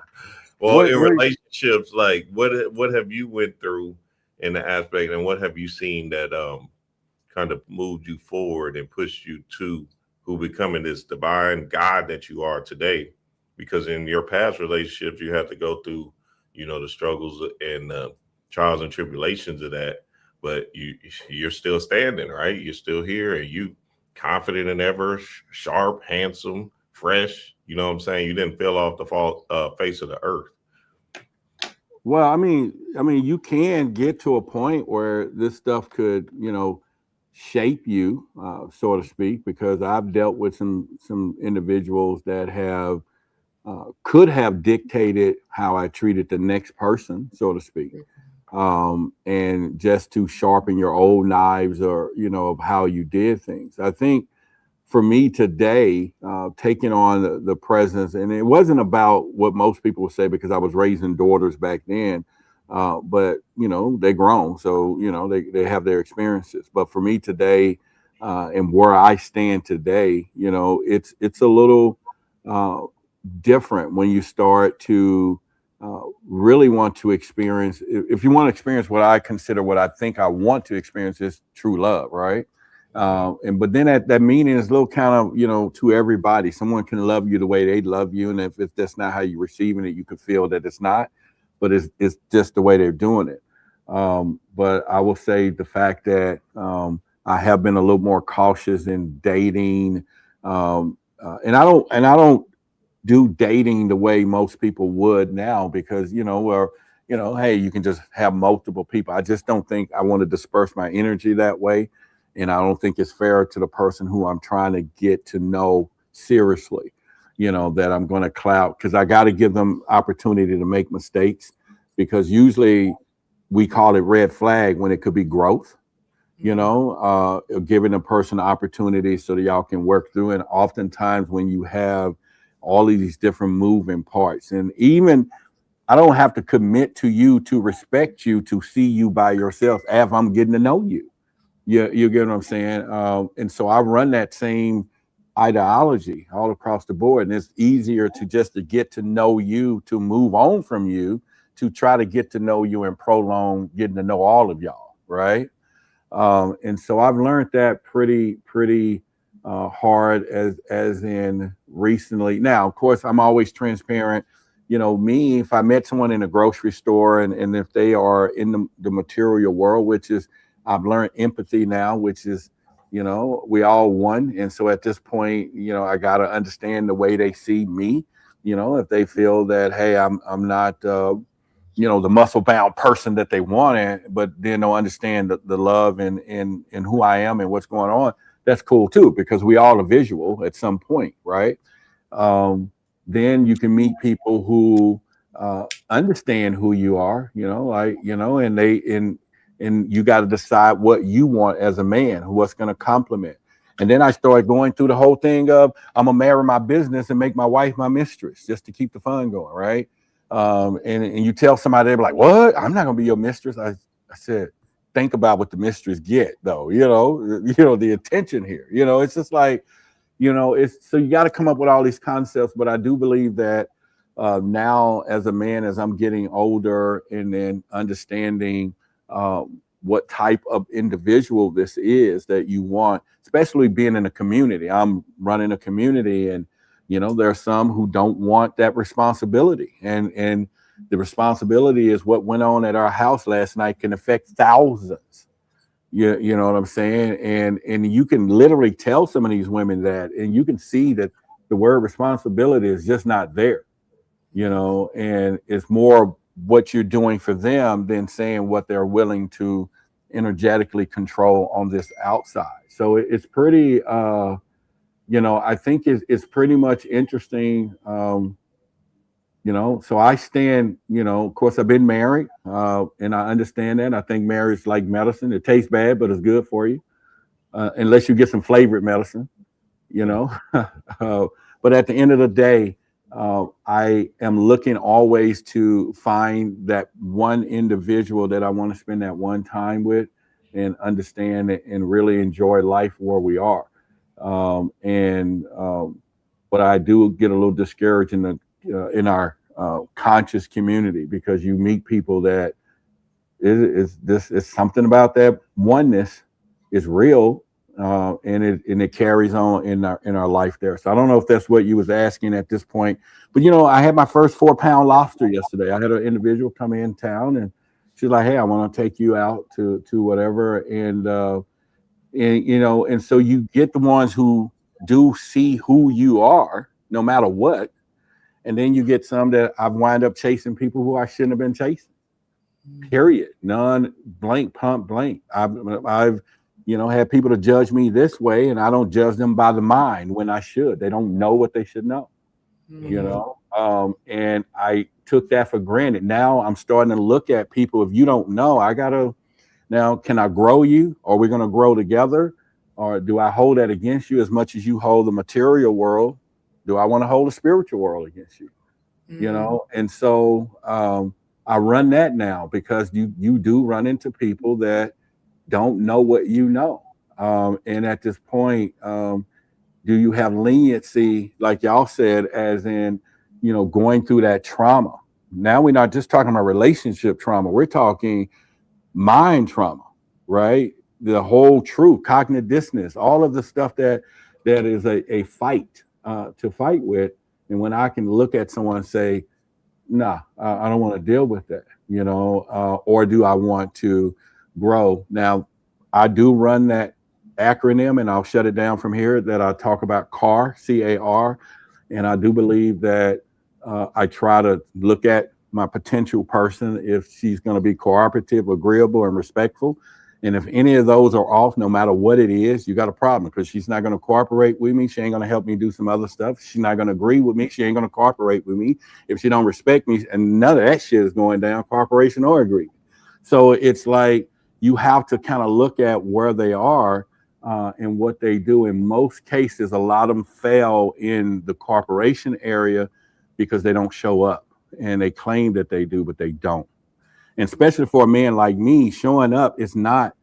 Well, what, in what relationships, like what have you went through in the aspect, and what have you seen that kind of moved you forward and pushed you to who becoming this divine God that you are today? Because in your past relationships, you had to go through, the struggles and trials and tribulations of that, but you're still standing, right? You're still here, and you confident and ever, sharp, handsome, fresh. You know what I'm saying? You didn't fell off the face of the earth. Well, I mean, you can get to a point where this stuff could, shape you, so to speak, because I've dealt with some individuals that have could have dictated how I treated the next person, so to speak, and just to sharpen your old knives, or of how you did things. I think for me today, taking on the presence, and it wasn't about what most people would say because I was raising daughters back then, but they're grown, so they have their experiences. But for me today, and where I stand today, it's a little uh, different when you start to really want to experience. If you want to experience what I consider, what I think I want to experience, is true love, right? And but then that meaning is a little kind of to everybody. Someone can love you the way they love you, and if that's not how you're receiving it, you could feel that it's not, but it's just the way they're doing it. But I will say the fact that I have been a little more cautious in dating, and I don't do dating the way most people would now, because hey, you can just have multiple people. I just don't think I want to disperse my energy that way, and I don't think it's fair to the person who I'm trying to get to know seriously, that I'm going to clout, because I got to give them opportunity to make mistakes, because usually we call it red flag when it could be growth, giving a person opportunity so that y'all can work through it. And oftentimes when you have all of these different moving parts, and even I don't have to commit to you to respect you to see you by yourself as I'm getting to know you. You get what I'm saying? And so I run that same ideology all across the board, and it's easier to just to get to know you, to move on from you, to try to get to know you and prolong getting to know all of y'all, right? And so I've learned that pretty hard, as in recently. Now, of course, I'm always transparent. Me, if I met someone in a grocery store, and if they are in the material world, which is, I've learned empathy now, which is, we all one. And so at this point, I got to understand the way they see me. If they feel that, hey, I'm not the muscle bound person that they wanted, but then don't understand the love and who I am and what's going on. That's cool too, because we all are visual at some point, right? Then you can meet people who understand who you are, and you got to decide what you want as a man, what's going to complement. And then I started going through the whole thing of, I'm gonna marry my business and make my wife my mistress just to keep the fun going, right? And you tell somebody, they're like, "What? I'm not gonna be your mistress." I said, "Think about what the mistress get, though. The attention here. It's just like, it's so you got to come up with all these concepts." But I do believe that now, as a man, as I'm getting older, and then understanding what type of individual this is that you want, especially being in a community. I'm running a community, and there are some who don't want that responsibility, and the responsibility is what went on at our house last night can affect thousands. You know what I'm saying? And you can literally tell some of these women that, and you can see that the word responsibility is just not there. And it's more what you're doing for them than saying what they're willing to energetically control on this outside. So it's pretty I think it's pretty much interesting, So I stand, of course I've been married, and I understand that. I think marriage is like medicine. It tastes bad, but it's good for you, unless you get some flavored medicine, you know. But at the end of the day, I am looking always to find that one individual that I want to spend that one time with and understand it and really enjoy life where we are. And But I do get a little discouraged in our conscious community, because you meet people that is something about that oneness is real, and it carries on in our life there. So I don't know if that's what you was asking at this point, but I had my first 4-pound lobster yesterday. I had an individual come in town, and she's like, "Hey, I want to take you out to whatever," and so you get the ones who do see who you are, no matter what, and then you get some that I've wind up chasing people who I shouldn't have been chasing. Period. None. Blank. Pump. Blank. I've had people to judge me this way, and I don't judge them by the mind when I should. They don't know what they should know. And I took that for granted. Now I'm starting to look at people. If you don't know, I gotta. Now, can I grow you? Are we going to grow together? Or do I hold that against you as much as you hold the material world? Do I want to hold the spiritual world against you? And so I run that now, because you do run into people that don't know what you know. And at this point, do you have leniency, like y'all said, as in, going through that trauma? Now we're not just talking about relationship trauma. We're talking mind trauma, right? The whole truth, cognitive dissonance, all of the stuff that is a fight to fight with. And when I can look at someone and say, nah, I don't want to deal with that, or do I want to grow? Now, I do run that acronym, and I'll shut it down from here, that I talk about CAR, C-A-R. And I do believe that I try to look at my potential person, if she's going to be cooperative, agreeable, and respectful. And if any of those are off, no matter what it is, you got a problem, because she's not going to cooperate with me. She ain't going to help me do some other stuff. She's not going to agree with me. She ain't going to cooperate with me. If she don't respect me, and none of that shit is going down, cooperation or agreement. So it's like you have to kind of look at where they are and what they do. In most cases, a lot of them fail in the cooperation area because they don't show up. And they claim that they do, but they don't. And especially for a man like me, showing up is not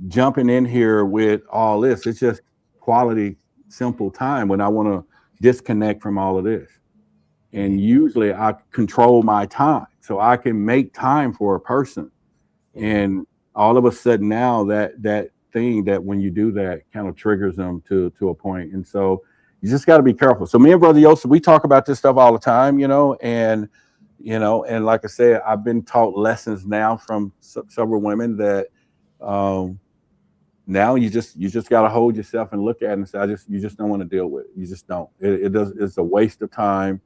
jumping in here with all this. It's just quality, simple time when I want to disconnect from all of this. And usually I control my time, so I can make time for a person. And all of a sudden now that thing, that when you do that, kind of triggers them to a point. And so you just got to be careful. So me and Brother Yosef, we talk about this stuff all the time, and like I said, I've been taught lessons now from several women that now you just got to hold yourself and look at it and say, you just don't want to deal with it. You just don't. It's a waste of time,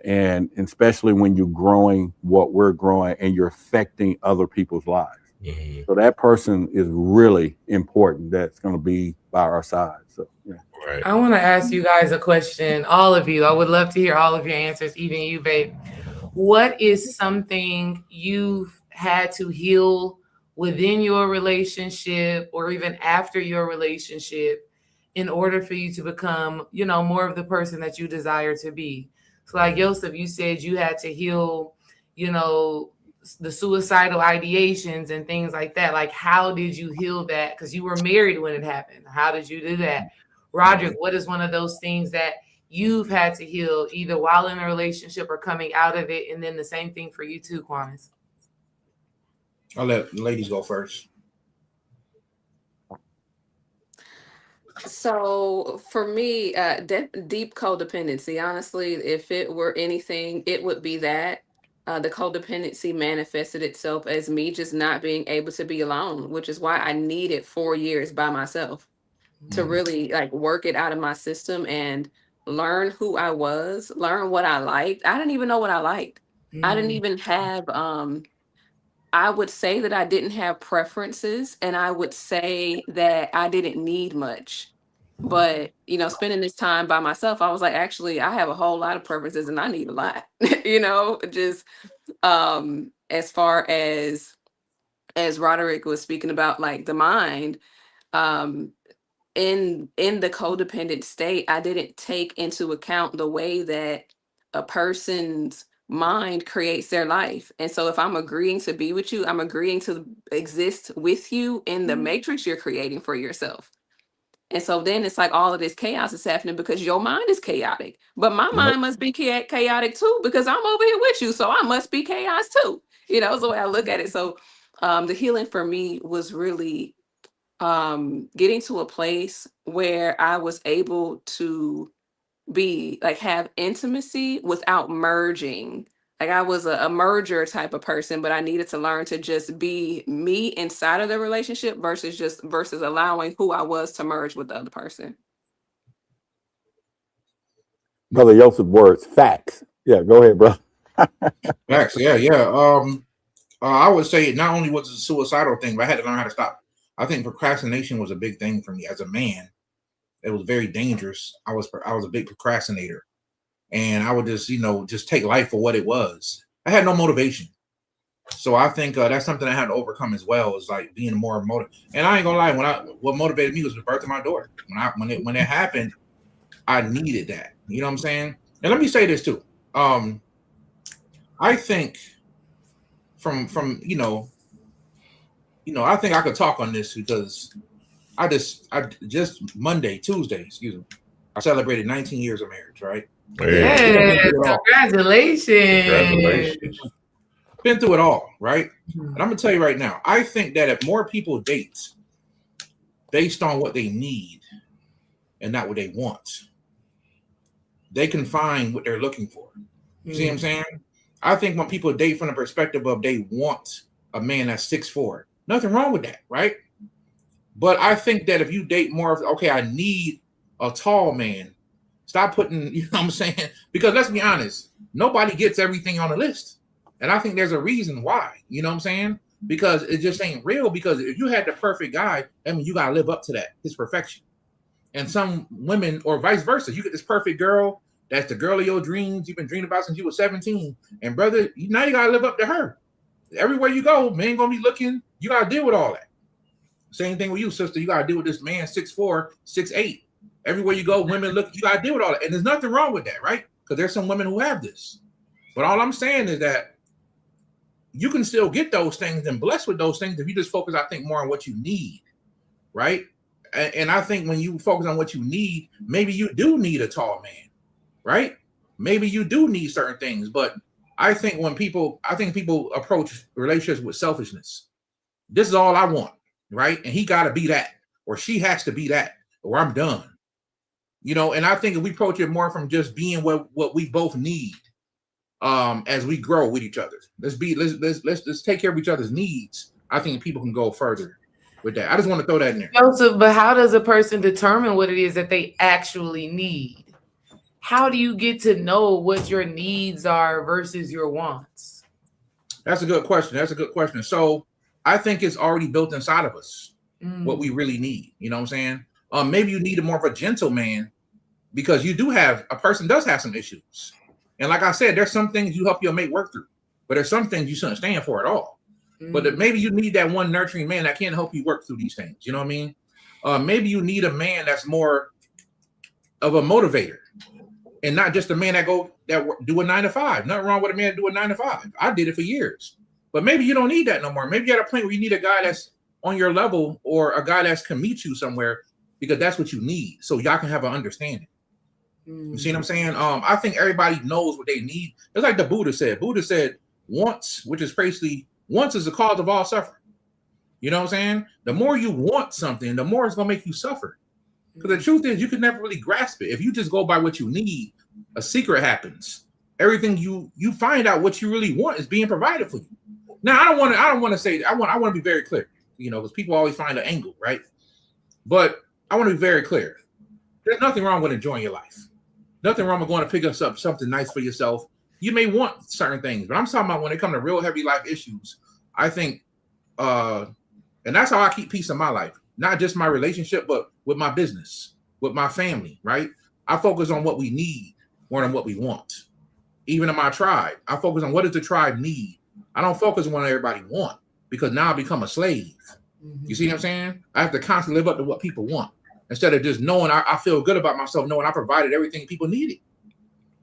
and especially when you're growing what we're growing and you're affecting other people's lives. Mm-hmm. So that person is really important. That's going to be by our side. So yeah. Right. I want to ask you guys a question, all of you. I would love to hear all of your answers, even you, babe. What is something you've had to heal within your relationship, or even after your relationship, in order for you to become, more of the person that you desire to be? So like Yosef, you said you had to heal, the suicidal ideations and things like that. Like, how did you heal that? Because you were married when it happened. How did you do that? Roderick, what is one of those things that you've had to heal, either while in a relationship or coming out of it? And then the same thing for you too, Quanis. I'll let the ladies go first. So for me, deep codependency, honestly, if it were anything, it would be that. The codependency manifested itself as me just not being able to be alone, which is why I needed 4 years by myself to really work it out of my system and learn who I was, learn what I liked. I didn't even know what I liked. I didn't even have, I would say that I didn't have preferences, and I would say that I didn't need much. But, spending this time by myself, I was like, actually, I have a whole lot of preferences and I need a lot, just as far as Roderick was speaking about, like the mind, um, in the codependent state, I didn't take into account the way that a person's mind creates their life. And so if I'm agreeing to be with you, I'm agreeing to exist with you in the matrix you're creating for yourself. And so then it's like all of this chaos is happening because your mind is chaotic. But my mind must be chaotic too, because I'm over here with you. So I must be chaos too. Is the way I look at it. So the healing for me was really getting to a place where I was able to be like have intimacy without merging. Like I was a merger type of person, but I needed to learn to just be me inside of the relationship versus allowing who I was to merge with the other person. Brother Joseph words, facts. Yeah, go ahead, bro. Facts. Yeah. I would say not only was it a suicidal thing, but I had to learn how to stop. I think procrastination was a big thing for me as a man. It was very dangerous. I was a big procrastinator, and I would just take life for what it was. I had no motivation, so I think that's something I had to overcome as well. Is like being more motivated. And I ain't gonna lie, what motivated me was the birth of my daughter. When it happened, I needed that. You know what I'm saying? And let me say this too. I think from I think I could talk on this because I just Tuesday, I celebrated 19 years of marriage, right? Yes, congratulations. Been through it all, right? And I'm gonna tell you right now, I think that if more people date based on what they need and not what they want, they can find what they're looking for. You see what I'm saying? I think when people date from the perspective of they want a man that's 6'4", nothing wrong with that, right? But I think that if you date more of, okay, I need a tall man, stop putting, you know what I'm saying? Because let's be honest, nobody gets everything on the list. And I think there's a reason why, you know what I'm saying? Because it just ain't real. Because if you had the perfect guy, I mean, you got to live up to that, his perfection. And some women, or vice versa, you get this perfect girl, that's the girl of your dreams, you've been dreaming about since you were 17. And brother, now you got to live up to her. Everywhere you go, man going to be looking, you got to deal with all that. Same thing with you, sister. You got to deal with this man 6'4", 6'8". Everywhere you go, women look, you got to deal with all that. And there's nothing wrong with that, right? Because there's some women who have this. But all I'm saying is that you can still get those things and bless with those things if you just focus, I think, more on what you need, right? And I think when you focus on what you need, maybe you do need a tall man, right? Maybe you do need certain things. But I think people approach relationships with selfishness. This is all I want, right? And he got to be that, or she has to be that, or I'm done. You know, and I think if we approach it more from just being what we both need, as we grow with each other, let's take care of each other's needs. I think people can go further with that. I just want to throw that in there. Joseph, but how does a person determine what it is that they actually need? How do you get to know what your needs are versus your wants? That's a good question. So I think it's already built inside of us, what we really need. You know what I'm saying? Maybe you need a more of a gentle man because a person does have some issues. And like I said, there's some things you help your mate work through, but there's some things you shouldn't stand for at all. But maybe you need that one nurturing man that can help you work through these things. You know what I mean? Maybe you need a man that's more of a motivator and not just a man that do a 9 to 5. Nothing wrong with a man do a 9 to 5. I did it for years, but maybe you don't need that no more. Maybe you're at a point where you need a guy that's on your level or a guy that can meet you somewhere because that's what you need. So y'all can have an understanding. You see what I'm saying? I think everybody knows what they need. It's like the Buddha said. Buddha said, wants, which is basically, wants is the cause of all suffering. You know what I'm saying? The more you want something, the more it's going to make you suffer. Because the truth is, you can never really grasp it. If you just go by what you need, a secret happens. Everything you find out what you really want is being provided for you. Now, I don't want to say, I want to be very clear, you know, because people always find an angle, right? But I want to be very clear. There's nothing wrong with enjoying your life. Nothing wrong with going to pick up something nice for yourself. You may want certain things, but I'm talking about when it comes to real heavy life issues. I think, and that's how I keep peace in my life, not just my relationship, but with my business. with my family, right? I focus on what we need more than what we want. Even in my tribe, I focus on what does the tribe need. I don't focus on what everybody want, because now I become a slave. You see what I'm saying? I have to constantly live up to what people want instead of just knowing I feel good about myself, knowing I provided everything people needed.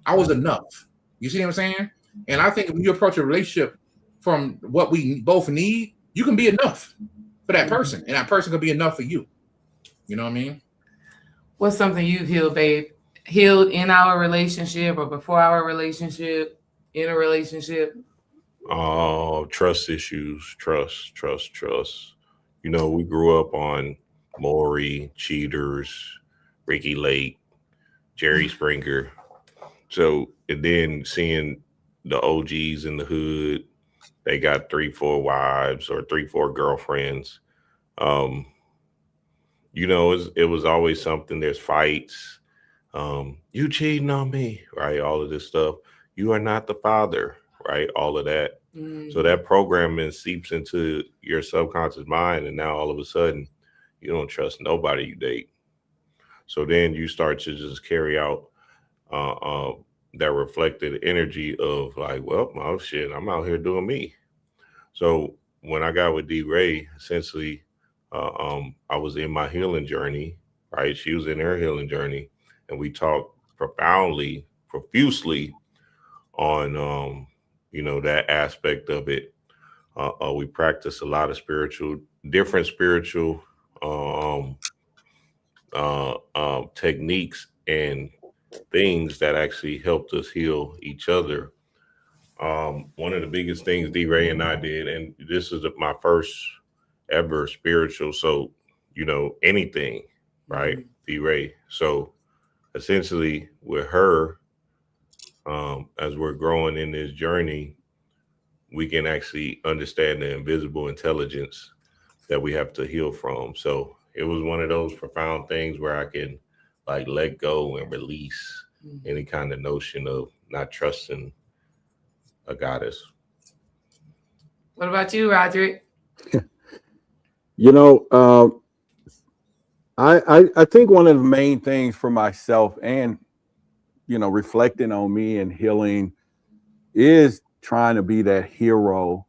I was enough. You see what I'm saying? And I think when you approach a relationship from what we both need, you can be enough for that person, and that person can be enough for you. You know what I mean? What's something you've healed, babe? Healed in our relationship or before our relationship, in a relationship? Trust issues, trust. You know, we grew up on Maury, Cheaters, Ricky Lake, Jerry Springer. So, and then seeing the OGs in the hood, they got 3-4 wives or 3-4 girlfriends. You know, it was always something. There's fights. You cheating on me, right? All of this stuff. You are not the father, right? All of that. So that programming seeps into your subconscious mind, and now all of a sudden, you don't trust nobody you date. So then you start to just carry out that reflected energy of like, well, oh shit, I'm out here doing me. So when I got with D. Ray, essentially, I was in my healing journey, right? She was in her healing journey, and we talked profusely on, you know, that aspect of it. We practiced a lot of different spiritual techniques and things that actually helped us heal each other. One of the biggest things D. Ray and I did, and this is my first ever spiritual, so, you know, anything, right? D. Ray. So essentially with her, as we're growing in this journey, we can actually understand the invisible intelligence that we have to heal from. So it was one of those profound things where I can like let go and release any kind of notion of not trusting a goddess. What about you, Roderick? You know, I think one of the main things for myself and, you know, reflecting on me and healing is trying to be that hero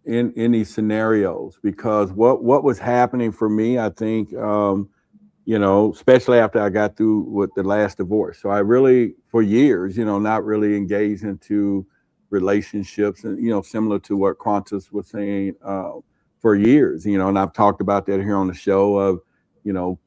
in these scenarios, because what was happening for me, I think, you know, especially after I got through with the last divorce. So I really, for years, you know, not really engaged into relationships, and, you know, similar to what Qantas was saying, for years, you know, and I've talked about that here on the show of, you know,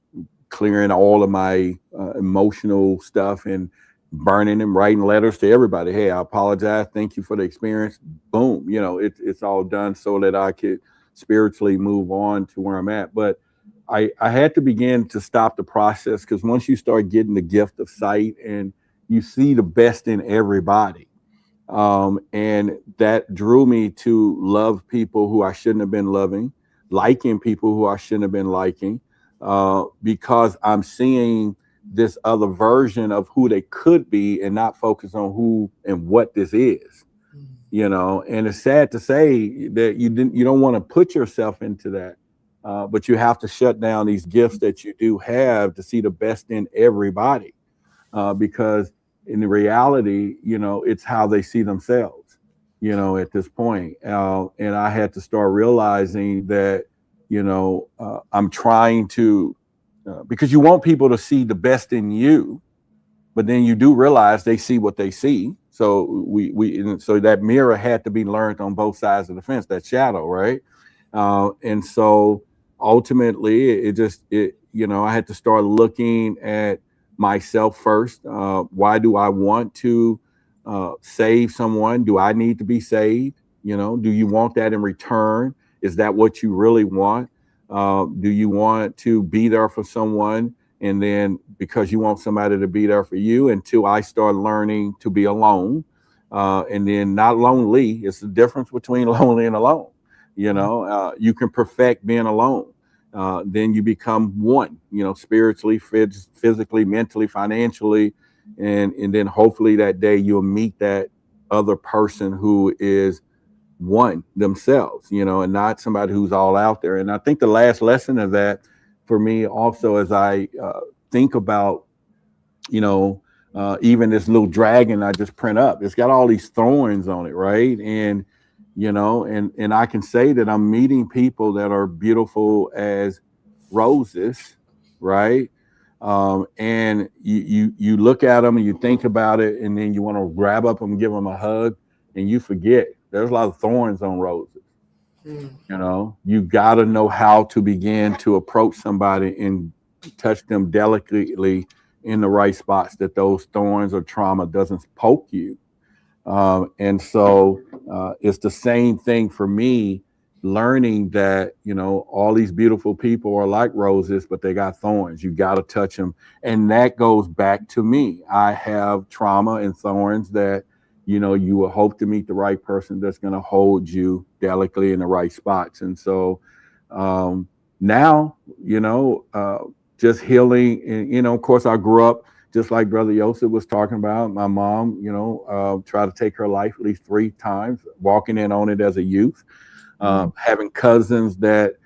clearing all of my emotional stuff and burning and writing letters to everybody. Hey, I apologize. Thank you for the experience. Boom. You know, it's all done so that I could spiritually move on to where I'm at. But I had to begin to stop the process, because once you start getting the gift of sight and you see the best in everybody, and that drew me to love people who I shouldn't have been loving, liking people who I shouldn't have been liking, because I'm seeing this other version of who they could be and not focus on who and what this is, you know. And it's sad to say that you don't want to put yourself into that, but you have to shut down these gifts that you do have to see the best in everybody, because in reality, you know, it's how they see themselves, you know, at this point. And I had to start realizing that, you know, I'm trying to, because you want people to see the best in you, but then you do realize they see what they see. So so that mirror had to be learned on both sides of the fence, that shadow, right? And so ultimately you know, I had to start looking at myself first. Why do I want to save someone? Do I need to be saved? You know, do you want that in return? Is that what you really want? Do you want to be there for someone, and then because you want somebody to be there for you, until I start learning to be alone, and then not lonely? It's the difference between lonely and alone. You know, you can perfect being alone. Then you become one, you know, spiritually, physically, mentally, financially, and then hopefully that day you'll meet that other person who is one themselves, you know, and not somebody who's all out there. And I think the last lesson of that for me also as I think about, even this little dragon I just print up. It's got all these thorns on it, right? And and I can say that I'm meeting people that are beautiful as roses, right? And you look at them and you think about it, and then you want to grab up them and give them a hug, and you forget there's a lot of thorns on roses. You got to know how to begin to approach somebody and touch them delicately in the right spots, that those thorns or trauma doesn't poke you. And so it's the same thing for me, learning that, all these beautiful people are like roses, but they got thorns. You got to touch them. And that goes back to me. I have trauma and thorns that, you will hope to meet the right person that's going to hold you delicately in the right spots. And so now, just healing. And, of course, I grew up just like Brother Yosef was talking about. My mom, tried to take her life at least 3 times, walking in on it as a youth, having cousins that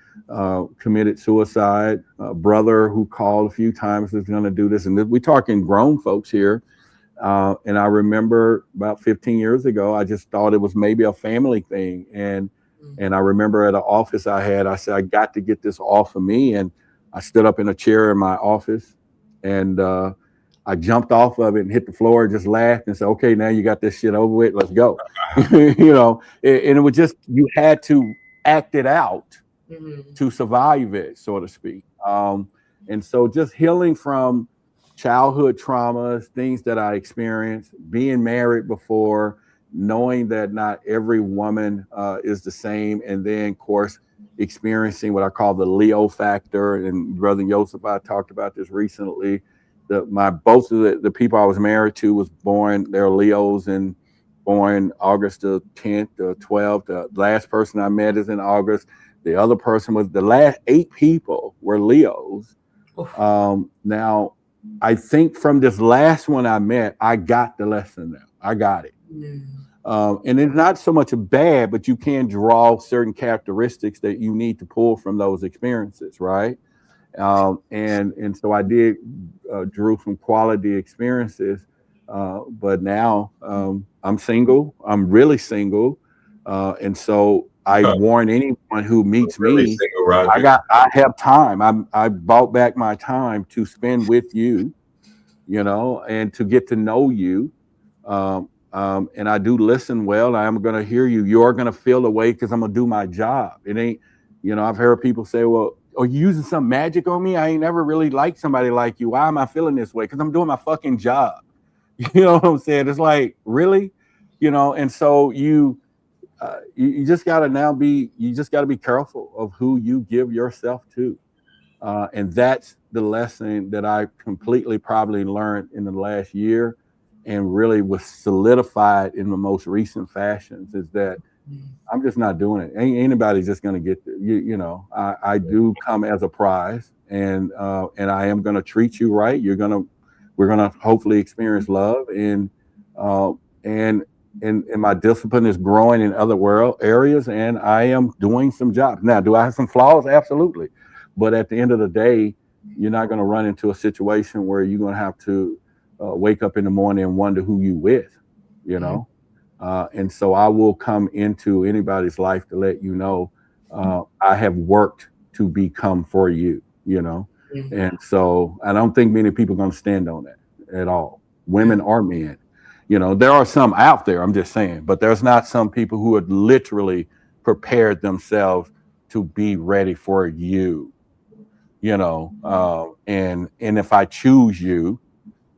committed suicide, a brother who called a few times is going to do this. And we're talking grown folks here. And I remember about 15 years ago, I just thought it was maybe a family thing. And I remember at an office I said, I got to get this off of me. And I stood up in a chair in my office, and I jumped off of it and hit the floor and just laughed and said, okay, now you got this shit over with. Let's go. And it was just, you had to act it out to survive it, so to speak. And so just healing from childhood traumas, things that I experienced, being married before, knowing that not every woman is the same. And then, of course, experiencing what I call the Leo factor. And Brother Yosef, I talked about this recently. Both of the people I was married to was born, they're Leos, and born August the 10th, the 12th. The last person I met is in August. The other person was, the last 8 people were Leos. Now, I think from this last one I met, I got the lesson now. I got it. And it's not so much a bad, but you can draw certain characteristics that you need to pull from those experiences, right? And so I did drew some quality experiences, but now I'm single. I'm really single, and so I warn anyone who meets me. I have time. I bought back my time to spend with you, and to get to know you. And I do listen well. I am going to hear you. You're going to feel the way because I'm going to do my job. It ain't, I've heard people say, well, are you using some magic on me? I ain't never really liked somebody like you. Why am I feeling this way? Because I'm doing my fucking job. You know what I'm saying? It's like, really? And so you just got to be careful of who you give yourself to. And that's the lesson that I completely probably learned in the last year, and really was solidified in the most recent fashions, is that I'm just not doing it. Ain't anybody just going to get there. I do come as a prize, and I am going to treat you right. We're going to hopefully experience love, and my discipline is growing in other areas, and I am doing some jobs. Now, do I have some flaws? Absolutely. But at the end of the day, you're not going to run into a situation where you're going to have to wake up in the morning and wonder who you with, and so I will come into anybody's life to let you know I have worked to become for you, and so I don't think many people are going to stand on that at all, women or men. There are some out there, I'm just saying, but there's not some people who had literally prepared themselves to be ready for you, and if I choose you,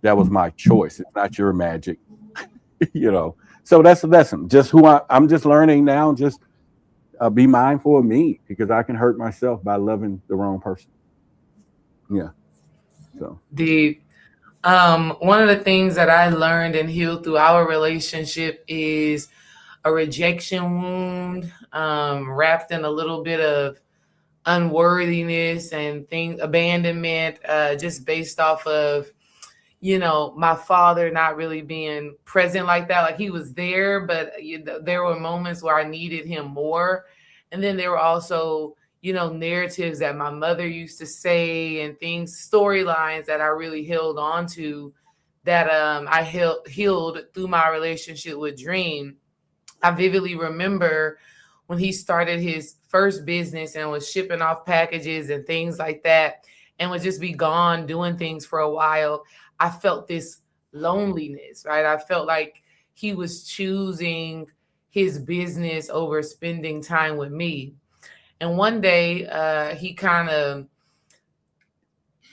that was my choice. It's not your magic, So that's the lesson. Just who I'm just learning now. Just be mindful of me, because I can hurt myself by loving the wrong person. Yeah. So one of the things that I learned and healed through our relationship is a rejection wound, wrapped in a little bit of unworthiness and abandonment, just based off of, my father not really being present like that. Like, he was there, but there were moments where I needed him more. And then there were also, narratives that my mother used to say and things, storylines that I really held on to that I healed through my relationship with Dream. I vividly remember when he started his first business and was shipping off packages and things like that and would just be gone doing things for a while. I felt this loneliness, right? I felt like he was choosing his business over spending time with me. And one day he kind of,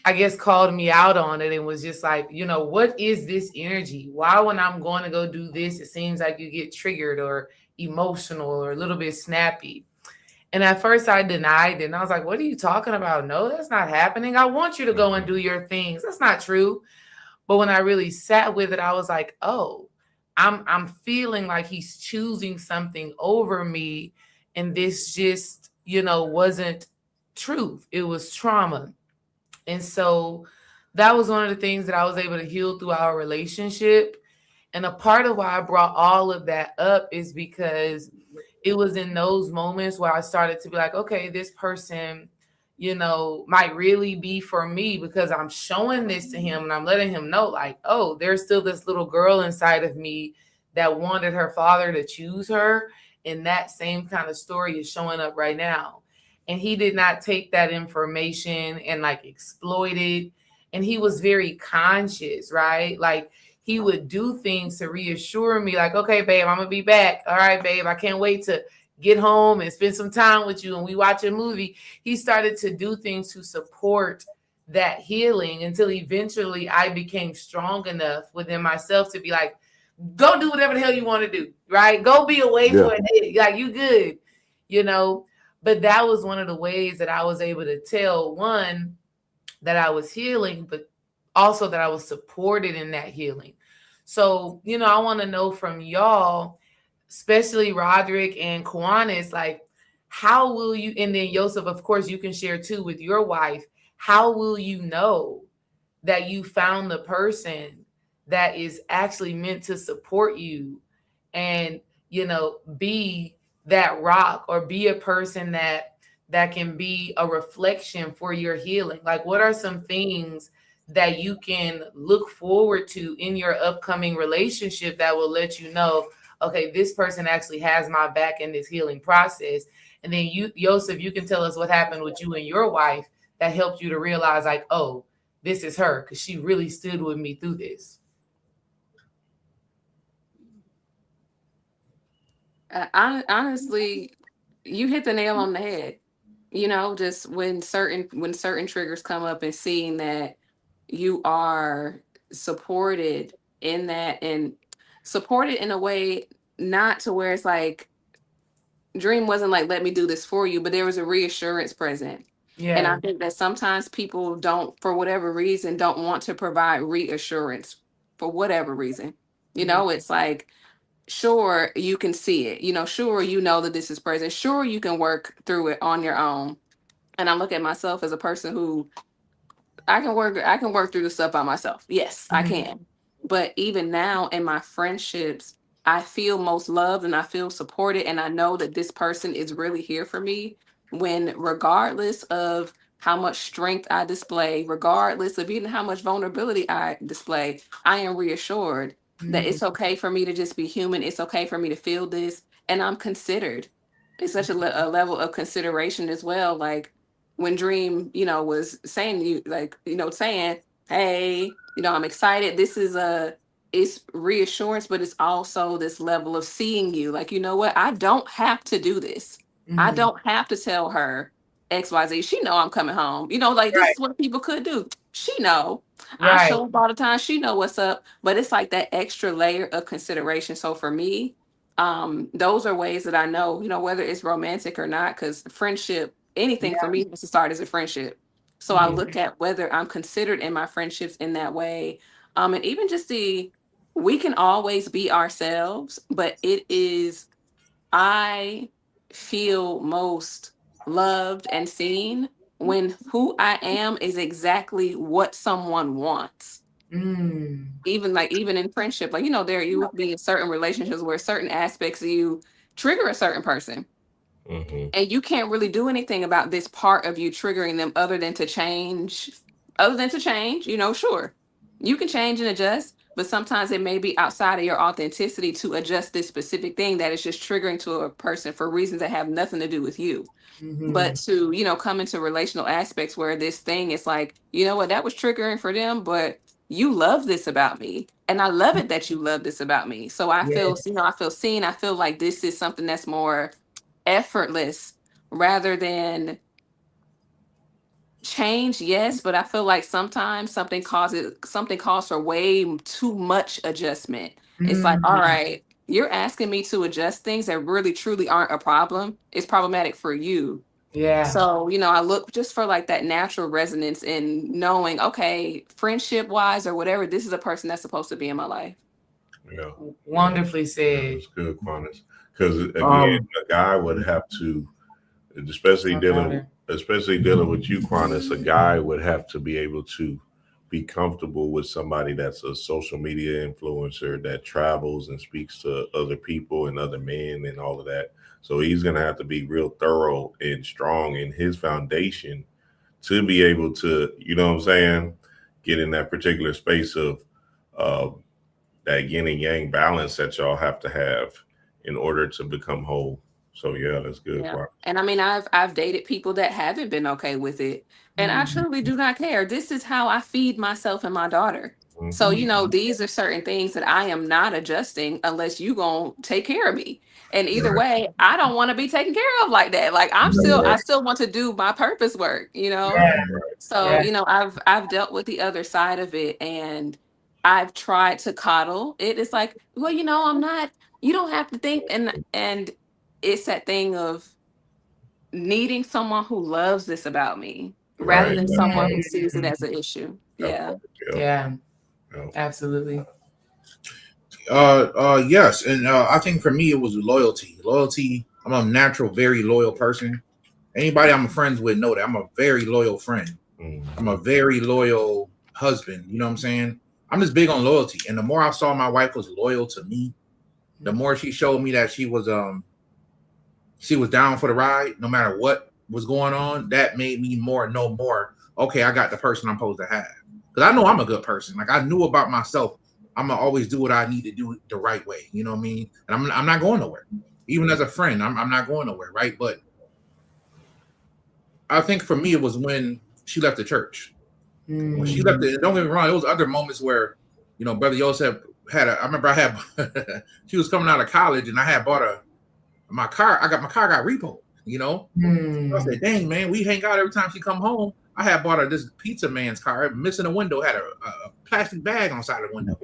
I guess, called me out on it and was just like, what is this energy? Why, when I'm going to go do this, it seems like you get triggered or emotional or a little bit snappy. And at first I denied it. And I was like, what are you talking about? No, that's not happening. I want you to go and do your things. That's not true. But when I really sat with it, I was like, oh, I'm feeling like he's choosing something over me. And this just, wasn't truth. It was trauma. And so that was one of the things that I was able to heal through our relationship. And a part of why I brought all of that up is because it was in those moments where I started to be like, okay, this person, might really be for me, because I'm showing this to him and I'm letting him know, like, oh, there's still this little girl inside of me that wanted her father to choose her. And that same kind of story is showing up right now. And he did not take that information and like exploit it. And he was very conscious, right? Like, he would do things to reassure me, like, okay, babe, I'm gonna be back. All right, babe, I can't wait to get home and spend some time with you and we watch a movie. He started to do things to support that healing until eventually I became strong enough within myself to be like, go do whatever the hell you want to do, right? Go be away for a day. Like, you good, But that was one of the ways that I was able to tell, one, that I was healing, but also that I was supported in that healing. So, I want to know from y'all, especially Roderick and Kiwanis, like, how will you, and then Yosef, of course, you can share too with your wife, how will you know that you found the person that is actually meant to support you and, be that rock, or be a person that can be a reflection for your healing? Like, what are some things that you can look forward to in your upcoming relationship that will let you know, okay, this person actually has my back in this healing process? And then you, Yosef, you can tell us what happened with you and your wife that helped you to realize, like, oh, this is her, because she really stood with me through this. Honestly, you hit the nail on the head. Just when certain triggers come up, and seeing that you are supported in that, and supported in a way, not to where it's like, Dream wasn't like, let me do this for you, but there was a reassurance present. And I think that sometimes people don't, for whatever reason, don't want to provide reassurance for whatever reason. It's like, sure, you can see it, sure, that this is present, sure, you can work through it on your own. And I look at myself as a person who, I can work through the stuff by myself. Yes, I can. But even now in my friendships, I feel most loved and I feel supported, and I know that this person is really here for me, when, regardless of how much strength I display, regardless of even how much vulnerability I display, I am reassured that it's okay for me to just be human. It's okay for me to feel this, and I'm considered. It's such a level of consideration as well. Like, when Dream, was saying, saying, hey, I'm excited. This is it's reassurance, but it's also this level of seeing you. Like, what? I don't have to do this. I don't have to tell her XYZ. She know I'm coming home. Like, this is what people could do. She know. I show up all the time. She know what's up. But it's like that extra layer of consideration. So for me, those are ways that I know, whether it's romantic or not, because friendship, anything for me has to start as a friendship. So I look at whether I'm considered in my friendships in that way. And even just we can always be ourselves, but I feel most loved and seen when who I am is exactly what someone wants. Even in friendship, like, there you would be in certain relationships where certain aspects of you trigger a certain person. Mm-hmm. And you can't really do anything about this part of you triggering them other than to change. Sure, you can change and adjust, but sometimes it may be outside of your authenticity to adjust this specific thing that is just triggering to a person for reasons that have nothing to do with you. But to, come into relational aspects where this thing is like, you know what, that was triggering for them, but you love this about me. And I love it that you love this about me. So I feel, I feel seen. I feel like this is something that's more effortless rather than change. Yes, but I feel like sometimes something calls for way too much adjustment. It's like, all right, you're asking me to adjust things that really truly aren't a problem. It's problematic for you. Yeah. So, I look just for like that natural resonance in knowing, okay, friendship wise or whatever, this is a person that's supposed to be in my life. Yeah. Wonderfully Yeah, said. that's good, Quantas. Because again, a guy would have to, especially dealing with you, Quantas, a guy would have to be able to be comfortable with somebody that's a social media influencer that travels and speaks to other people and other men and all of that. So he's gonna have to be real thorough and strong in his foundation to be able to, you know what I'm saying, get in that particular space of uh, that yin and yang balance that y'all have to have in order to become whole. So yeah, that's good. Yeah. Quantas. And I mean, I've dated people that haven't been okay with it. And I truly do not care. This is how I feed myself and my daughter. So, these are certain things that I am not adjusting unless you gonna take care of me. And either way, I don't want to be taken care of like that. Like I still want to do my purpose work, So, Yeah. I've dealt with the other side of it and I've tried to coddle it. It's like, well, I'm not, you don't have to think and it's that thing of needing someone who loves this about me rather Right. than someone who sees it as an issue. That Yeah. part, Yeah. Yeah. Absolutely. Yes, and I think for me it was loyalty. Loyalty. I'm a natural, very loyal person. Anybody I'm friends with know that I'm a very loyal friend. Mhm. I'm a very loyal husband. You know what I'm saying? I'm just big on loyalty. And the more I saw my wife was loyal to me, the more she showed me that she was down for the ride, no matter what was going on. That made me know more. Okay, I got the person I'm supposed to have. Because I know I'm a good person. Like I knew about myself. I'm gonna always do what I need to do the right way. You know what I mean? And I'm not going nowhere. Even as a friend, I'm not going nowhere, right? But I think for me it was when she left the church. When she left it, don't get me wrong, there was other moments where, Brother Joseph I remember I had she was coming out of college and I had bought my car got repoed, So I said, dang man, we hang out every time she come home. I had bought her this pizza man's car, missing a window, had a plastic bag on the side of the window.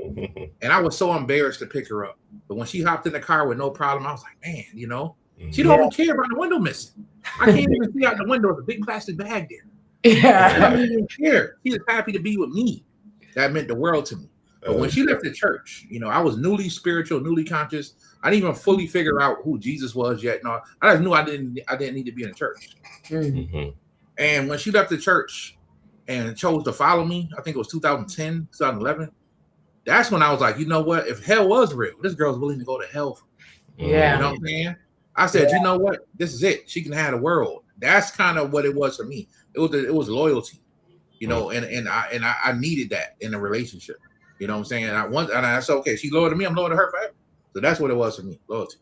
And I was so embarrassed to pick her up. But when she hopped in the car with no problem, I was like, man, she don't even care about the window missing. I can't even see out the window with a big plastic bag there. Yeah. I don't even care. She was happy to be with me. That meant the world to me. But when she left the church, I was newly spiritual, newly conscious. I didn't even fully figure out who Jesus was yet. No, I just knew I didn't need to be in a church. Mm-hmm. And when she left the church and chose to follow me, I think it was 2010, 2011. That's when I was like, you know what? If hell was real, this girl's willing to go to hell. Yeah. You know what I'm saying? I said, you know what? This is it. She can have the world. That's kind of what it was for me. It was loyalty, and I needed that in a relationship. You know what I'm saying? And I said, okay, she's loyal to me. I'm loyal to her forever. So that's what it was for me, loyalty.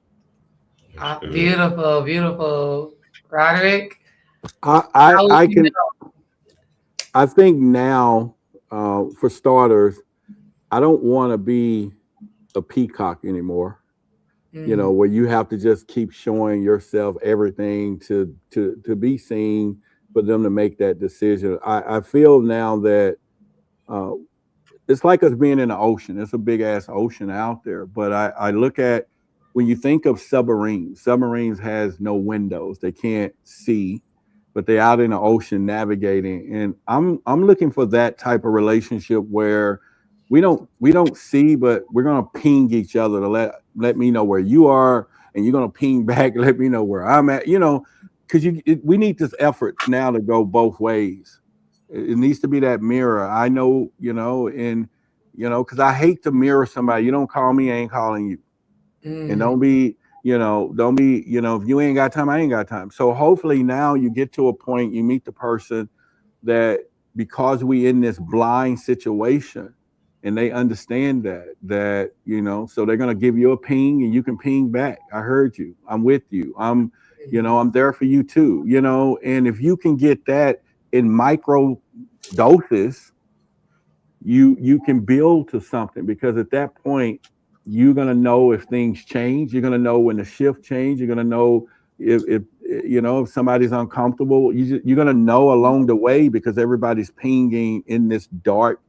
Beautiful, beautiful. Roderick? I can. I think now, for starters, I don't want to be a peacock anymore. Where you have to just keep showing yourself everything to be seen for them to make that decision. I feel now that it's like us being in the ocean. It's a big ass ocean out there. But I look at when you think of submarines has no windows. They can't see, but they're out in the ocean navigating. And I'm looking for that type of relationship where we don't see, but we're gonna ping each other to let me know where you are, and you're gonna ping back, let me know where I'm at. Because we need this effort now to go both ways. It needs to be that mirror. I know, because I hate to mirror somebody. You don't call me, I ain't calling you. And don't be, don't be, if you ain't got time, I ain't got time. So hopefully now you get to a point, you meet the person that, because we in this blind situation, and they understand that, so they're going to give you a ping and you can ping back. I heard you. I'm with you. I'm there for you too, and if you can get that in micro doses, you can build to something, because at that point you're going to know if things change. You're going to know when the shift change. You're going to know if somebody's uncomfortable. You're going to know along the way, because everybody's pinging in this dark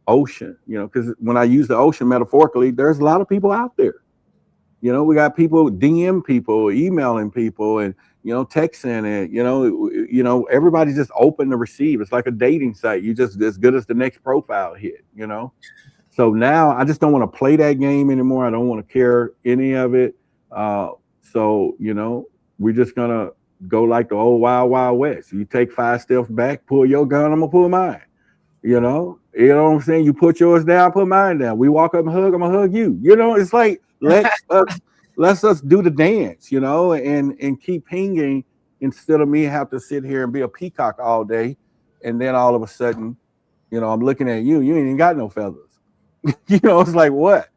ocean, because when I use the ocean metaphorically, there's a lot of people out there. We got people DM people, emailing people, and texting, and everybody's just open to receive. It's like a dating site. You just as good as the next profile hit. So now I just don't want to play that game anymore. I don't want to care any of it. So we're just gonna go like the old Wild Wild West. You take 5 steps back, pull your gun, I'm gonna pull mine. You know what I'm saying? You put yours down, put mine down. We walk up and hug, I'm gonna hug you. It's like let's us do the dance, and keep pinging, instead of me have to sit here and be a peacock all day, and then all of a sudden, I'm looking at you, you ain't even got no feathers. It's like, what?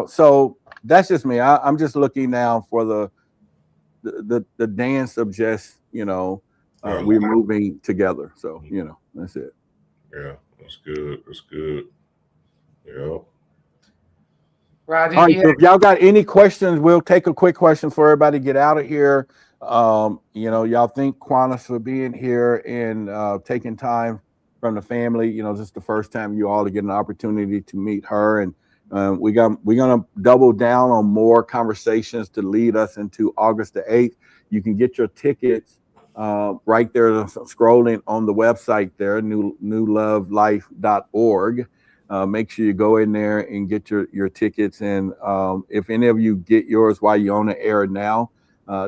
So that's just me. I'm just looking now for the dance of just, we're moving together. So, that's it. Yeah, that's good. That's good. Yeah. Roger, all right, so if y'all got any questions, we'll take a quick question for everybody to get out of here. Y'all thank Quannas for being here and taking time from the family. This is the first time you all to get an opportunity to meet her, and we're gonna double down on more conversations to lead us into August the 8th. You can get your tickets right there, scrolling on the website there, newlovelife.org. Make sure you go in there and get your tickets. And if any of you get yours while you're on the air now,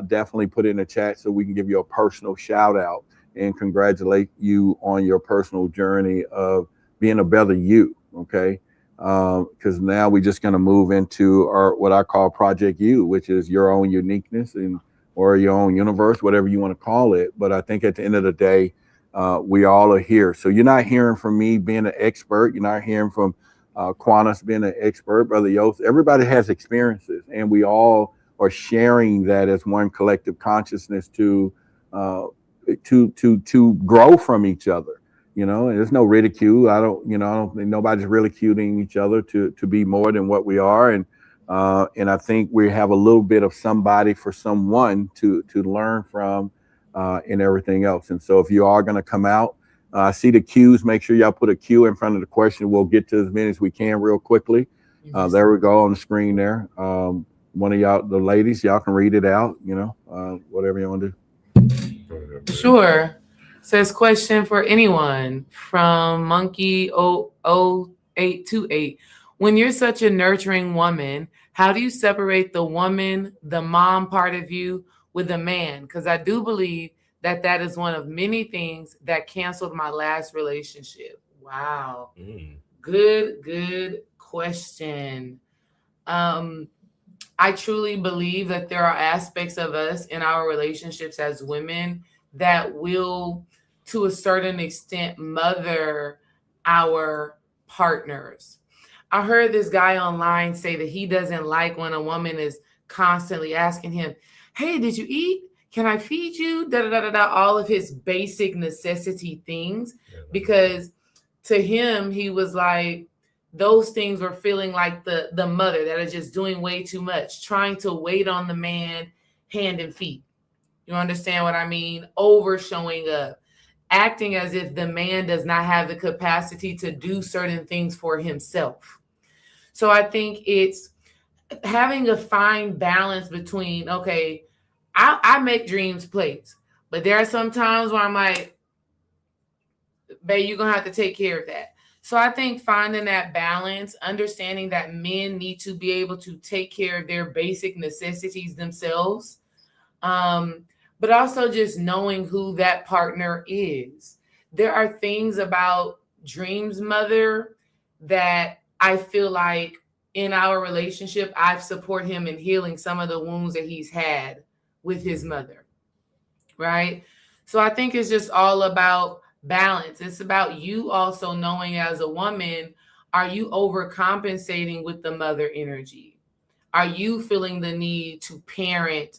definitely put it in the chat so we can give you a personal shout out and congratulate you on your personal journey of being a better you. Okay. Because now we're just going to move into what I call Project You, which is your own uniqueness or your own universe, whatever you want to call it. But I think at the end of the day, we all are here. So you're not hearing from me being an expert. You're not hearing from Quannas being an expert, Brother Yost. Everybody has experiences, and we all are sharing that as one collective consciousness to grow from each other. And there's no ridicule. I don't think nobody's ridiculing each other to be more than what we are. And I think we have a little bit of somebody for someone to learn from and everything else. And so if you are going to come out, see the cues, make sure y'all put a cue in front of the question. We'll get to as many as we can real quickly. There we go on the screen there. One of y'all, the ladies, y'all can read it out, whatever you want to do. Sure. Says question for anyone from Monkey 0828. When you're such a nurturing woman, how do you separate the woman, the mom part of you with a man? Because I do believe that is one of many things that canceled my last relationship. Wow. Good question. I truly believe that there are aspects of us in our relationships as women that will, to a certain extent, mother our partners. I heard this guy online say that he doesn't like when a woman is constantly asking him, hey, did you eat? Can I feed you? All of his basic necessity things. Because to him, he was like, those things were feeling like the mother that is just doing way too much, trying to wait on the man hand and feet. You understand what I mean? Over showing up, acting as if the man does not have the capacity to do certain things for himself. So I think it's having a fine balance between, okay, I make dreams plates, but there are some times where I'm like, babe, you're going to have to take care of that. So I think finding that balance, understanding that men need to be able to take care of their basic necessities themselves, but also just knowing who that partner is. There are things about Dream's mother that I feel like in our relationship, I support him in healing some of the wounds that he's had with his mother. Right. So I think it's just all about balance. It's about you also knowing as a woman, are you overcompensating with the mother energy? Are you feeling the need to parent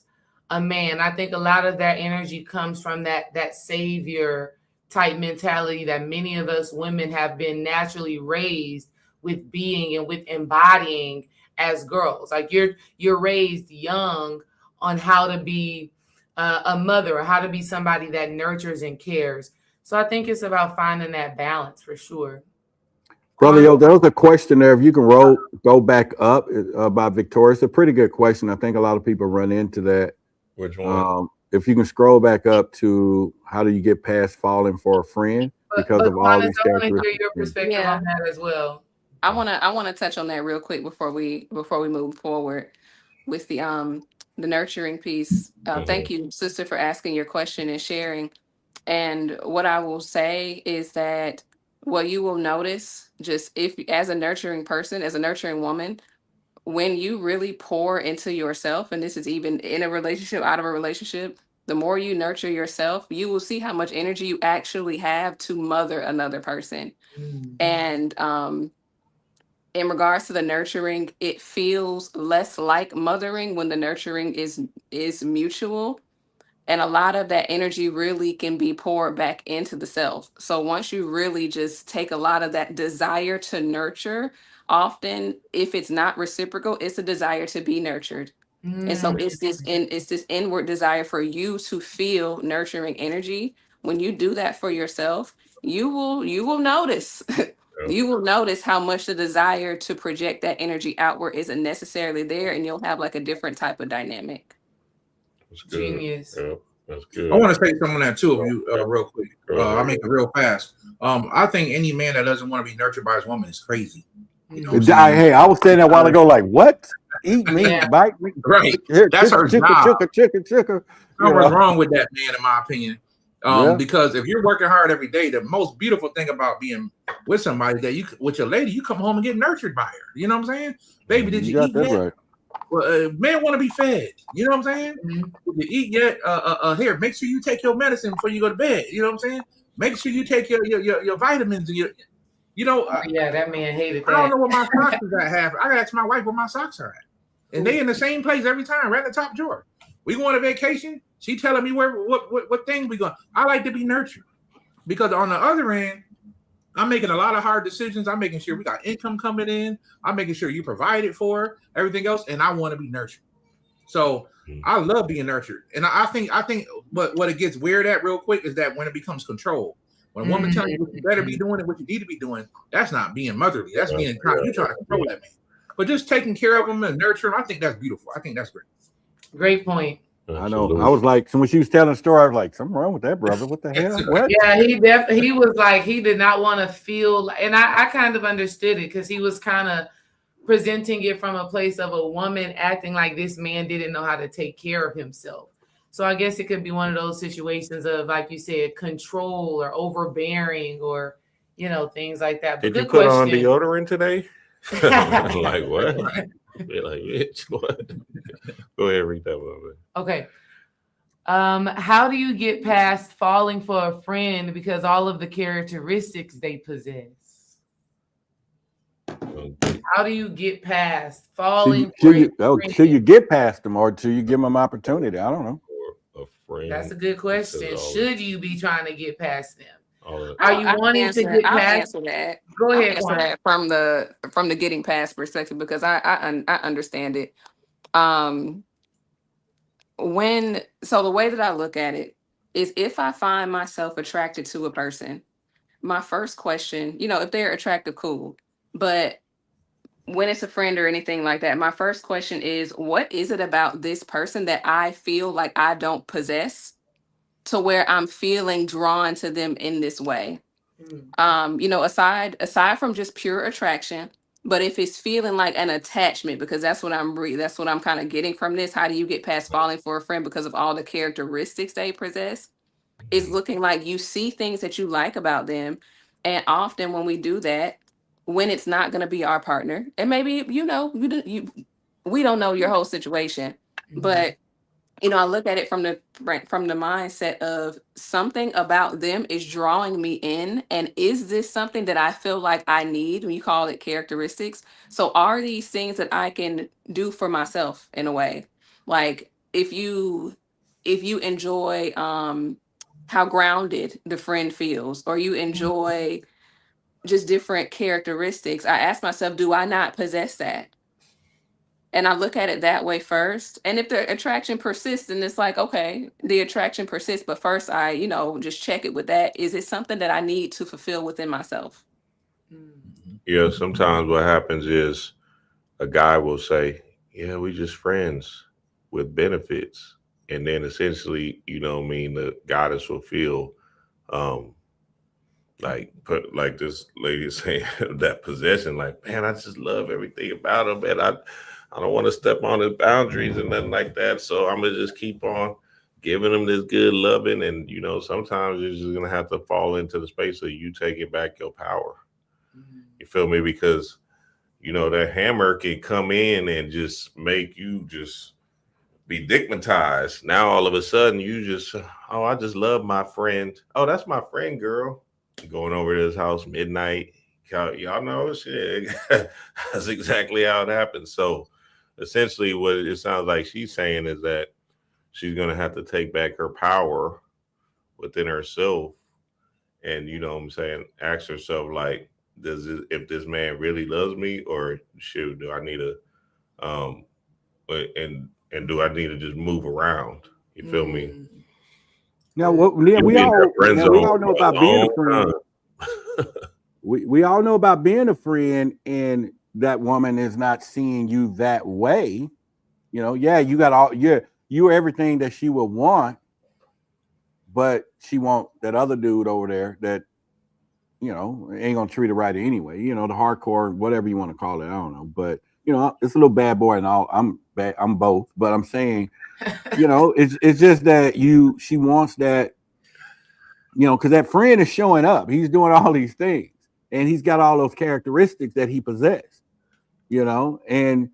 a man? I think a lot of that energy comes from that savior type mentality that many of us women have been naturally raised with being and with embodying as girls. Like you're raised young on how to be a mother or how to be somebody that nurtures and cares. So I think it's about finding that balance for sure. Brother, there was a question there. If you can go back up about Victoria, it's a pretty good question. I think a lot of people run into that. Which one? If you can scroll back up to how do you get past falling for a friend because of all these I want to hear characteristics. your perspective on that as well. I wanna touch on that real quick before we move forward with the nurturing piece. Thank you, sister, for asking your question and sharing. And what I will say is that what you will notice, just if as a nurturing person, as a nurturing woman, when you really pour into yourself, and this is even in a relationship, out of a relationship, the more you nurture yourself, you will see how much energy you actually have to mother another person. And in regards to the nurturing, it feels less like mothering when the nurturing is mutual. And a lot of that energy really can be poured back into the self. So once you really just take a lot of that desire to nurture, often if it's not reciprocal, it's a desire to be nurtured. And so it's this inward desire for you to feel nurturing energy. When you do that for yourself, you will notice you will notice how much the desire to project that energy outward isn't necessarily there, and you'll have like a different type of dynamic. That's good. Genius. Yeah, that's good. I want to say something on that too, if you real quick. I'll make it real fast. I think any man that doesn't want to be nurtured by his woman is crazy. You know what I'm saying? Hey, I was saying that a while ago, like, what? Eat me, bite me. Right. Here, That's her job. Chicka. What's wrong with that, man, in my opinion? Because if you're working hard every day, the most beautiful thing about being with somebody that you with your lady, you come home and get nurtured by her. You know what I'm saying? Baby, did you eat yet? Right. Well, men want to be fed. You know what I'm saying? Did you eat yet? Here, make sure you take your medicine before you go to bed. You know what I'm saying? Make sure you take your vitamins and yeah, that man hated that. I don't know what my socks is at half. I gotta ask my wife where my socks are at. And they in the same place every time, right in the top drawer. We go on a vacation. She telling me what things we going. I like to be nurtured because on the other end, I'm making a lot of hard decisions. I'm making sure we got income coming in. I'm making sure you provided for everything else, and I want to be nurtured. So I love being nurtured, and I think what it gets weird at real quick is that when it becomes control. When a woman tells you what you better be doing and what you need to be doing, that's not being motherly. That's being you trying to control that man. But just taking care of them and nurturing, I think that's beautiful. I think that's great. Great point. I know. I was like, so when she was telling the story, I was like, something wrong with that brother. What the hell? What? Yeah, he was like, he did not want to feel, and I kind of understood it because he was kind of presenting it from a place of a woman acting like this man didn't know how to take care of himself. So I guess it could be one of those situations of, like you said, control or overbearing or, things like that. But did you put on deodorant today? Like what? Be like, bitch, what? Go ahead, read that one. Okay. How do you get past falling for a friend because all of the characteristics they possess? How do you get past falling for a friend? Should you get past them or should you give them an opportunity? I don't know. A friend. That's a good question. Should you be trying to get past them? Are you wanting to get past? I'll answer that. Go ahead. I'll answer that from the getting past perspective because I understand it. The way that I look at it is if I find myself attracted to a person, my first question, if they're attractive, cool. But when it's a friend or anything like that, my first question is, what is it about this person that I feel like I don't possess to where I'm feeling drawn to them in this way? Aside from just pure attraction, but if it's feeling like an attachment, because that's what I'm kind of getting from this. How do you get past falling for a friend because of all the characteristics they possess? It's looking like you see things that you like about them. And often when we do that, when it's not going to be our partner, and maybe we don't know your whole situation, but I look at it from the mindset of something about them is drawing me in, and is this something that I feel like I need? When you call it characteristics, so are these things that I can do for myself in a way? Like if you enjoy how grounded the friend feels, or you enjoy just different characteristics, I ask myself, do I not possess that? And I look at it that way first. And if the attraction persists, and it's like, okay, the attraction persists, but first I, just check it with that. Is it something that I need to fulfill within myself? Yeah, sometimes what happens is a guy will say, yeah, we just friends with benefits. And then essentially, the goddess will feel like this lady is saying, that possession, like, man, I just love everything about him, man. I don't want to step on his boundaries and nothing like that. So I'm gonna just keep on giving him this good loving. And sometimes you're just gonna have to fall into the space of you taking back your power. You feel me? Because that hammer can come in and just make you just be digmatized. Now all of a sudden you just, oh, I just love my friend. Oh, that's my friend, girl. Going over to his house midnight. Y'all know shit. That's exactly how it happens. So essentially what it sounds like she's saying is that she's going to have to take back her power within herself. And what I'm saying, ask herself, like, if this man really loves me, or shoot, do I need to and do I need to just move around? You feel me? Now, we all know about being a friend. We all know about being a friend, and that woman is not seeing you that way. Yeah, you got you're everything that she would want, but she want that other dude over there that ain't gonna treat her right anyway. The hardcore, whatever you want to call it, I don't know, but it's a little bad boy and all. I'm both, but I'm saying, it's just that she wants that, because that friend is showing up. He's doing all these things, and he's got all those characteristics that he possessed, and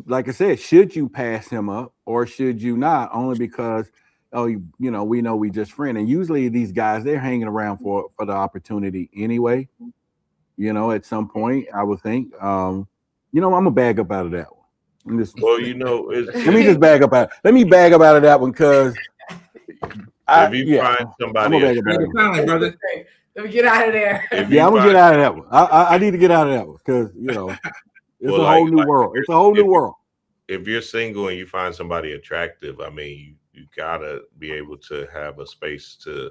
like I said, should you pass him up or should you not? Only because, we know we just friend, and usually these guys, they're hanging around for the opportunity anyway. At some point, I would think, I'm gonna bag up out of that one. Let me just bag up out. Let me bag up out of that one, because if you find somebody, brother, let me get out of there. I'm gonna get out of that one. I need to get out of that one, because it's a whole new world. It's a whole new world. If you're single and you find somebody attractive, I mean, you gotta be able to have a space to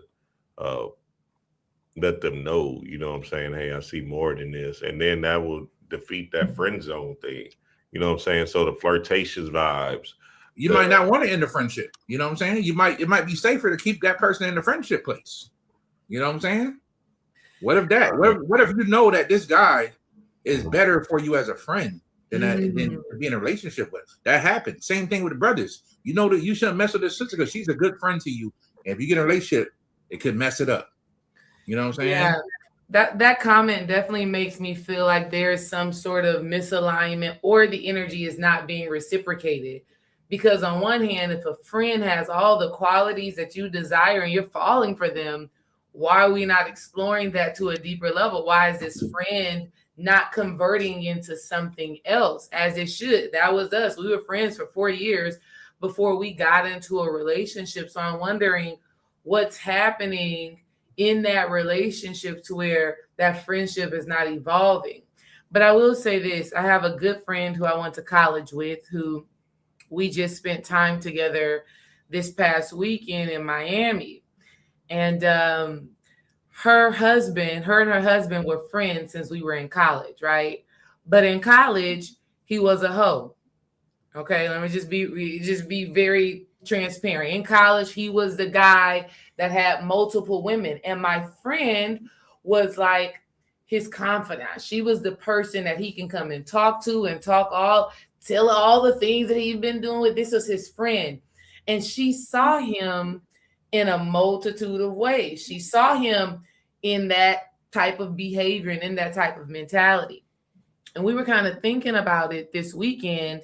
let them know, what I'm saying? Hey, I see more than this. And then that will defeat that friend zone thing. You know what I'm saying? So the flirtatious vibes. You might not want to end the friendship. You know what I'm saying? It might be safer to keep that person in the friendship place. You know what I'm saying? What if you know that this guy is better for you as a friend than to be in a relationship with? That happens. Same thing with the brothers. You know that you shouldn't mess with this sister because she's a good friend to you. And if you get in a relationship, it could mess it up. You know what I'm saying? Yeah. That comment definitely makes me feel like there's some sort of misalignment, or the energy is not being reciprocated. Because on one hand, if a friend has all the qualities that you desire and you're falling for them, why are we not exploring that to a deeper level? Why is this friend not converting into something else as it should? That was us. We were friends for 4 years before we got into a relationship. So I'm wondering what's happening in that relationship to where that friendship is not evolving. But I will say this. I have a good friend who I went to college with, who we just spent time together this past weekend in Miami. And her and her husband were friends since we were in college, right? But in college, he was a hoe. Okay, let me just be very transparent. In college, he was the guy that had multiple women, and my friend was like his confidant. She was the person that he can come and talk to and tell all the things that he'd been doing with. This was his friend, and she saw him in a multitude of ways. She saw him in that type of behavior and in that type of mentality. And we were kind of thinking about it this weekend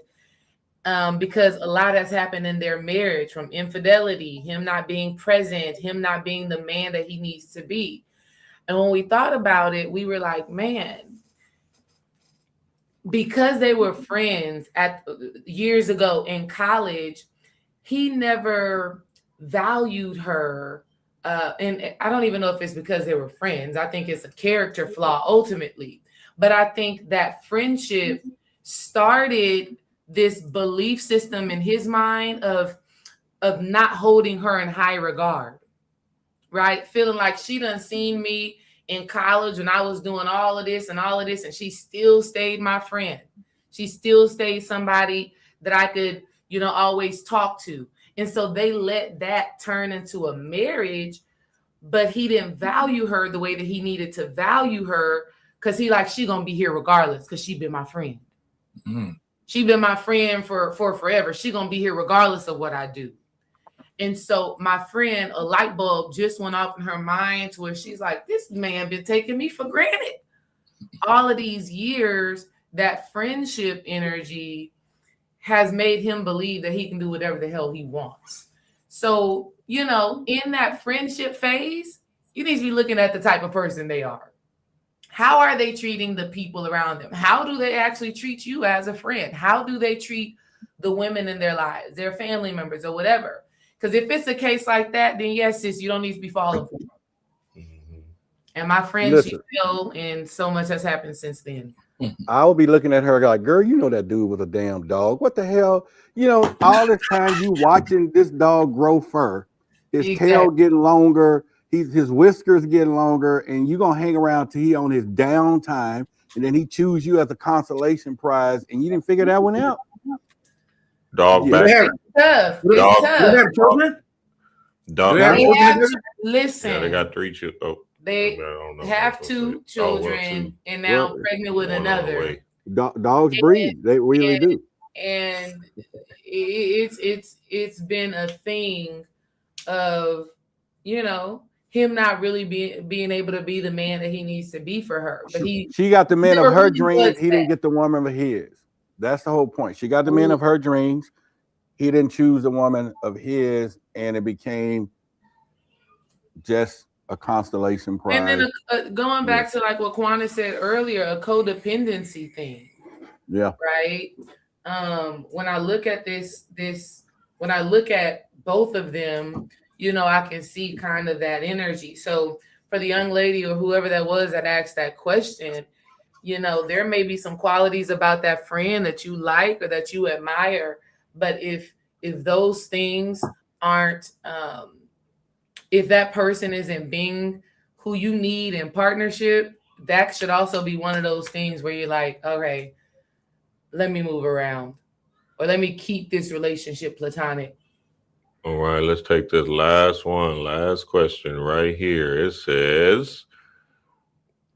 because a lot has happened in their marriage, from infidelity, him not being present, him not being the man that he needs to be. And when we thought about it, we were like, man, because they were friends at years ago in college, he never valued her. And I don't even know if it's because they were friends. I think it's a character flaw ultimately. But I think that friendship started this belief system in his mind of not holding her in high regard, right? Feeling like she done seen me in college when I was doing all of this, and she still stayed my friend. She still stayed somebody that I could, always talk to. And so they let that turn into a marriage, but he didn't value her the way that he needed to value her, because she gonna be here regardless, because she been my friend. Mm. She been my friend for forever. She gonna be here regardless of what I do. And so my friend, a light bulb just went off in her mind to where she's like, this man been taking me for granted. All of these years, that friendship energy has made him believe that he can do whatever the hell he wants. So, in that friendship phase, you need to be looking at the type of person they are. How are they treating the people around them? How do they actually treat you as a friend? How do they treat the women in their lives, their family members or whatever? Because if it's a case like that, then yes, sis, you don't need to be falling for them. Mhm. And my friend, Listen. she fell, and so much has happened since then. I will be looking at her like, girl, that dude was a damn dog. What the hell? All this time you watching this dog grow fur, his tail getting longer, his whiskers getting longer, and you gonna hang around till he on his downtime, and then he choose you as a consolation prize, and you didn't figure that one out. Dog Yeah. back. It's tough. Do they It's have tough. children? Dog. Do they have They children have, together? listen, Yeah, they got 3 children. Oh, they I don't know have what I was 2 gonna say. Oh, children, well, 2. and now Well, pregnant with One on the another. way. Dogs breed. They really do. And it's been a thing of him not really being able to be the man that he needs to be for her. But She got the man of never her really dreams. was He didn't that. get the woman of his. That's the whole point. She got the man of her dreams. He didn't choose the woman of his, and it became just a constellation prize. And then going back to like what Kwana said earlier, a codependency thing. Yeah. Right. When I look at when I look at both of them, I can see kind of that energy. So for the young lady or whoever that was that asked that question, there may be some qualities about that friend that you like or that you admire, but if those things aren't, if that person isn't being who you need in partnership, that should also be one of those things where you're like, okay, let me move around, or let me keep this relationship platonic. All right, let's take this last question right here. It says,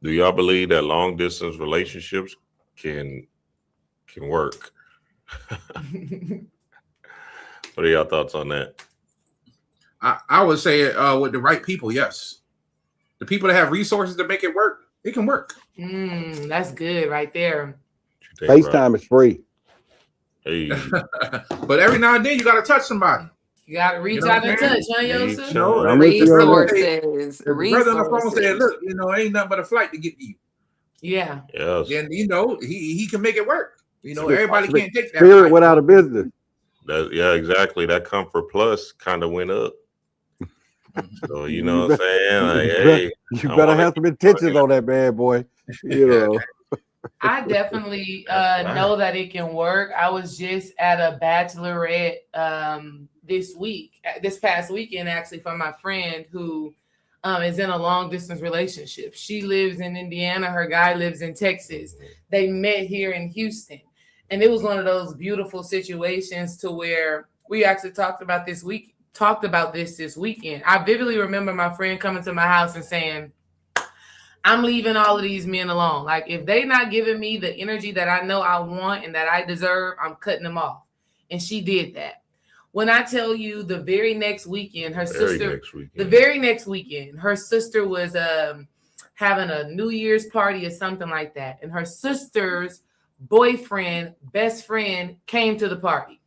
do y'all believe that long distance relationships can work? What are y'all thoughts on that? I would say with the right people, yes. The people that have resources to make it work, it can work. That's good right there. FaceTime is free. Hey, but every now and then you got to touch somebody. You got to reach out and touch, huh, Yosef? I'm with you on that. Resources. The brother on the phone said, "Look, ain't nothing but a flight to get to you." Yeah. yes. Then he can make it work. Everybody can't take that. Spirit flight. without a business. Yeah, exactly. That Comfort Plus kind of went up. So you know what I'm saying? Like, hey, You better have some intentions on that bad boy. I definitely know that it can work. I was just at a bachelorette this past weekend, actually, for my friend who is in a long distance relationship. She lives in Indiana. Her guy lives in Texas. They met here in Houston. And it was one of those beautiful situations to where we actually talked about this weekend. I vividly remember my friend coming to my house and saying, I'm leaving all of these men alone. Like, if they not giving me the energy that I know I want and that I deserve, I'm cutting them off. And she did that. When I tell you the very next weekend, her sister was having a New Year's party or something like that. And her sister's boyfriend, best friend, came to the party.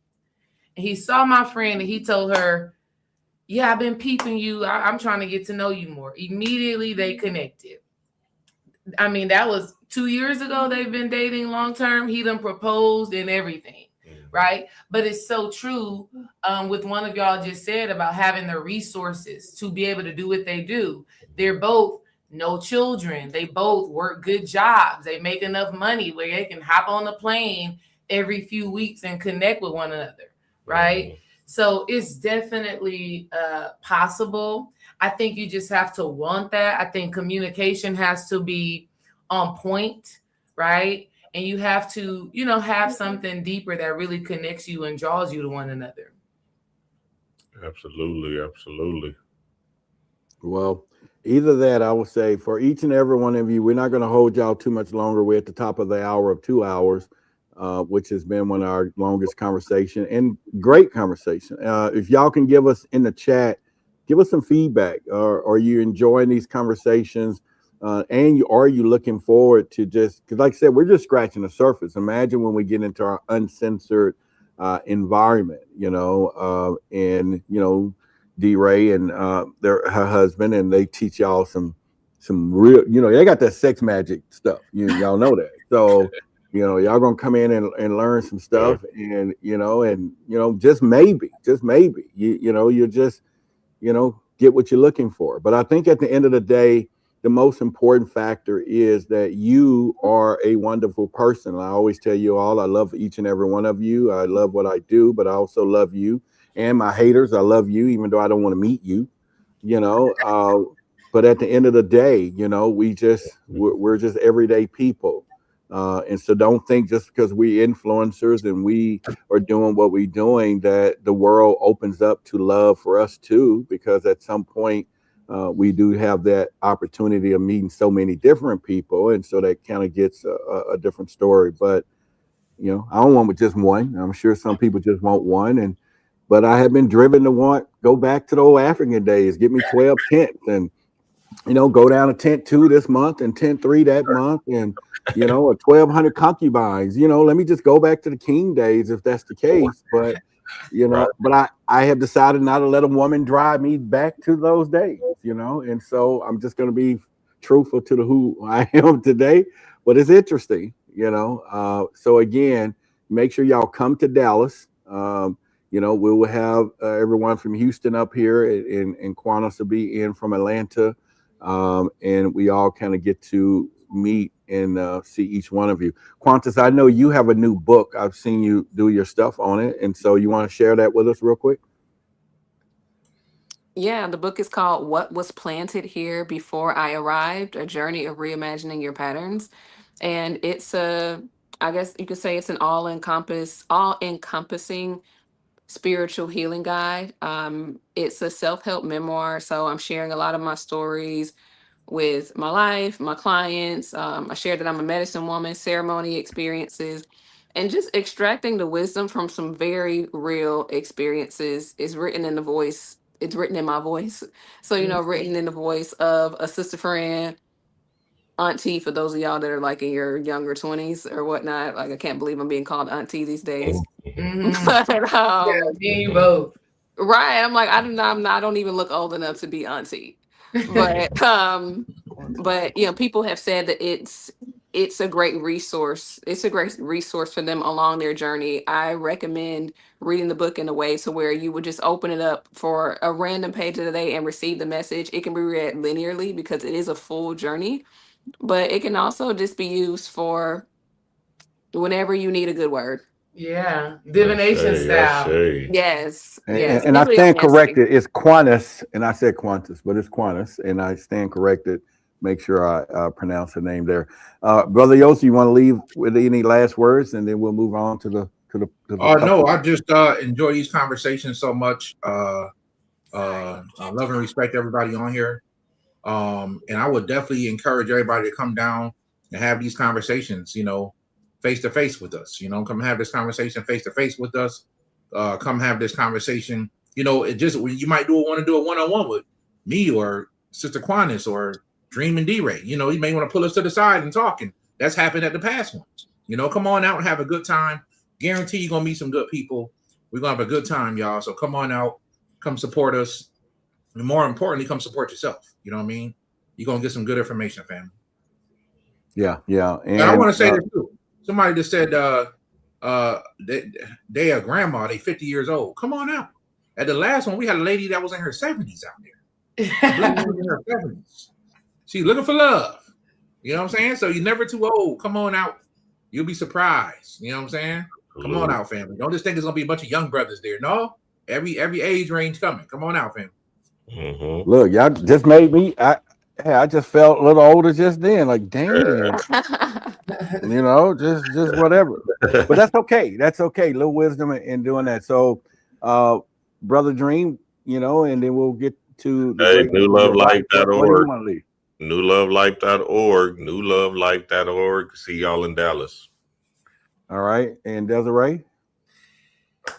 And he saw my friend and he told her, yeah, I've been peeping you. I'm trying to get to know you more. Immediately they connected. I mean, that was 2 years ago. They've been dating long term. He done proposed and everything, right? But it's so true with one of y'all just said about having the resources to be able to do what they do. They're both no children. They both work good jobs. They make enough money where they can hop on a plane every few weeks and connect with one another, right? So it's definitely possible. I think you just have to want that. I think communication has to be on point, right? And you have to, you know, have something deeper that really connects you and draws you to one another. Absolutely, absolutely. Well, either that, I would say for each and every one of you, we're not going to hold y'all too much longer. We're at the top of the hour of 2 hours, which has been one of our longest conversation and great conversation. If y'all can give us in the chat, give us some feedback. Are you enjoying these conversations? And are you looking forward to just, because like I said, we're just scratching the surface. Imagine when we get into our uncensored environment, you know, and, you know, D-Ray and her husband, and they teach y'all some real, you know, they got that sex magic stuff. Y'all know that. So, you know, y'all gonna come in and learn some stuff, and you know, just maybe, you know, you just, you know, get what you're looking for. But I think at the end of the day, the most important factor is that you are a wonderful person. I always tell you all, I love each and every one of you. I love what I do, but I also love you. And my haters, I love you, even though I don't want to meet you, you know. But at the end of the day, you know, we're just everyday people. And so don't think just because we're influencers and we are doing what we're doing that the world opens up to love for us too, because at some point we do have that opportunity of meeting so many different people. And so that kind of gets a different story. But, you know, I don't want with just one. I'm sure some people just want one. But I have been driven to go back to the old African days, get me 12 tents and, you know, go down to tent 2 this month and tent 3 that month and, you know, 1,200 concubines, you know, let me just go back to the king days if that's the case. But, you know, but I have decided not to let a woman drive me back to those days, you know, and so I'm just going to be truthful to who I am today. But it's interesting, you know. So again, make sure y'all come to Dallas. You know, we will have everyone from Houston up here, and Qantas will be in from Atlanta. And we all kind of get to meet and see each one of you. Qantas, I know you have a new book. I've seen you do your stuff on it. And so you want to share that with us real quick? Yeah, the book is called What Was Planted Here Before I Arrived, A Journey of Reimagining Your Patterns. And it's I guess you could say it's an all-encompassing spiritual healing guide. It's a self-help memoir. So I'm sharing a lot of my stories with my life, my clients. I share that I'm a medicine woman, ceremony experiences, and just extracting the wisdom from some very real experiences. Is written in the voice. It's written in my voice. So, you know, written in the voice of a sister friend, auntie, for those of y'all that are like in your younger 20s or whatnot. Like, I can't believe I'm being called auntie these days. But, Yeah, me and you both. right. I'm like, I don't even look old enough to be auntie. But you know, people have said that it's a great resource. It's a great resource for them along their journey. I recommend reading the book in a way to where you would just open it up for a random page of the day and receive the message. It can be read linearly because it is a full journey, but it can also just be used for whenever you need a good word. Yeah, divination style. Yes, yes. And I Usually stand on Etsy. corrected. It's Qantas, and I said Qantas, but it's Qantas, and I stand corrected. Make sure I pronounce the name there. Brother Yossi, you want to leave with any last words, and then we'll move on to the. No, I just enjoy these conversations so much. I love and respect everybody on here. And I would definitely encourage everybody to come down and have these conversations, you know, face to face with us. You know, come have this conversation face to face with us. Come have this conversation. You know, you might want to do a one-on-one with me or Sister Qantas or Dream and D-Ray. You know, you may want to pull us to the side and talk. And that's happened at the past ones. You know, come on out and have a good time. Guarantee you're going to meet some good people. We're going to have a good time, y'all. So come on out. Come support us. And more importantly, come support yourself. You know what I mean? You're going to get some good information, family. Yeah. And I want to say this too. Somebody just said they a grandma, they 50 years old. Come on out. At the last one, we had a lady that was in her 70s out there. Black woman in her 70s. She's looking for love. You know what I'm saying? So you're never too old. Come on out. You'll be surprised. You know what I'm saying? Come on out, family. Don't just think it's gonna be a bunch of young brothers there. No, every age range coming. Come on out, family. Mm-hmm. Look, y'all just made me. I just felt a little older just then. Like, damn, you know, just whatever. But that's okay. That's okay. Little wisdom in doing that. So, Brother Dream, you know, and then we'll get to Hey, newlovelife.org. What do you want to leave? Newlovelife.org. Newlovelife.org. See y'all in Dallas. All right. And Desiree?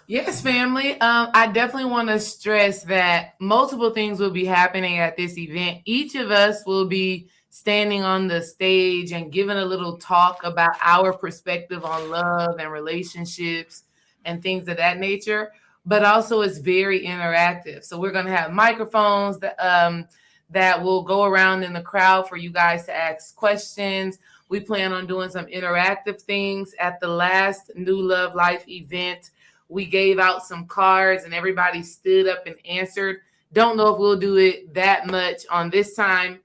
Yes, family. I definitely want to stress that multiple things will be happening at this event. Each of us will be standing on the stage and giving a little talk about our perspective on love and relationships and things of that nature. But also it's very interactive. So we're going to have microphones that will go around in the crowd for you guys to ask questions. We plan on doing some interactive things. At the last New Love Life event, we gave out some cards and everybody stood up and answered. Don't know if we'll do it that much on this time,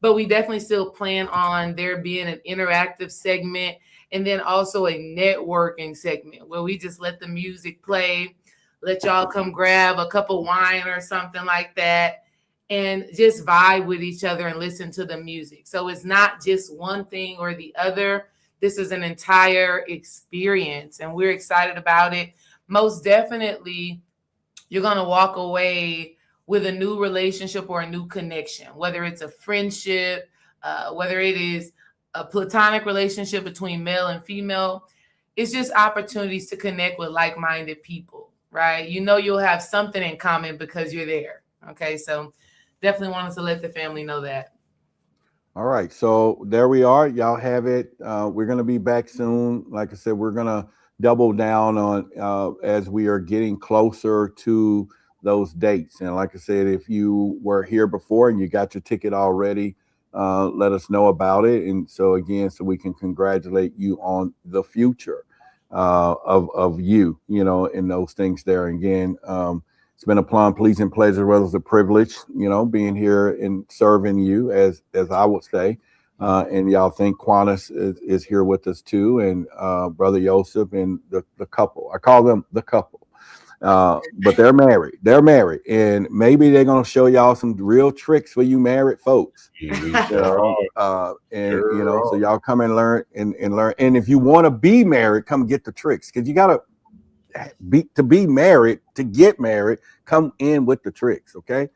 but we definitely still plan on there being an interactive segment and then also a networking segment where we just let the music play, let y'all come grab a cup of wine or something like that and just vibe with each other and listen to the music. So it's not just one thing or the other. This is an entire experience and we're excited about it. Most definitely, you're going to walk away with a new relationship or a new connection, whether it's a friendship, whether it is a platonic relationship between male and female. It's just opportunities to connect with like-minded people, right? You know you'll have something in common because you're there, okay? So definitely wanted to let the family know that. All right. So there we are. Y'all have it. We're going to be back soon. Like I said, we're going to double down on as we are getting closer to those dates. And like I said, if you were here before and you got your ticket already, let us know about it. And so again, so we can congratulate you on the future of you, you know, in those things there. And again, it's been a plum, pleasing pleasure, as well as a privilege, you know, being here and serving you, as I would say. And y'all think Quantas is here with us too, and Brother Joseph and the couple. I call them the couple, but they're married. They're married, and maybe they're gonna show y'all some real tricks for you married folks. You know, you know, so y'all come and learn and learn. And if you want to be married, come get the tricks, because you gotta be married to get married. Come in with the tricks, okay?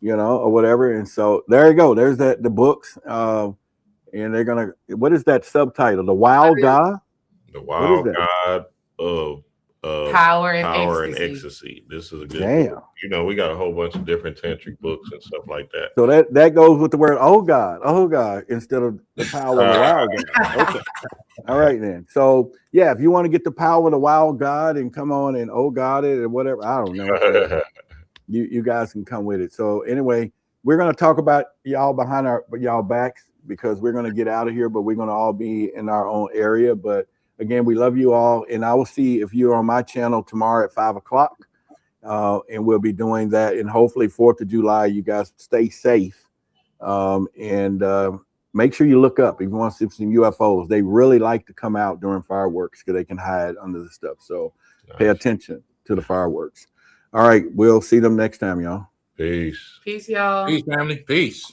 You know, or whatever. And so there you go. There's the books. And they're gonna. What is that subtitle? The Wild God. The Wild God of Power and Ecstasy. This is a good. Damn. You know, we got a whole bunch of different tantric books and stuff like that. So that goes with the word oh God, instead of the power of the wild God. Okay. All right then. So yeah, if you want to get the power of the wild God and come on and oh God it or whatever, I don't know. you guys can come with it. So anyway, we're gonna talk about y'all behind y'all backs, because we're going to get out of here, but we're going to all be in our own area. But again, we love you all. And I will see if you're on my channel tomorrow at 5:00. And we'll be doing that. And hopefully 4th of July, you guys stay safe. And make sure you look up if you want to see some UFOs. They really like to come out during fireworks because they can hide under the stuff. So pay attention to the fireworks. All right. We'll see them next time, y'all. Peace. Peace, y'all. Peace, family. Peace.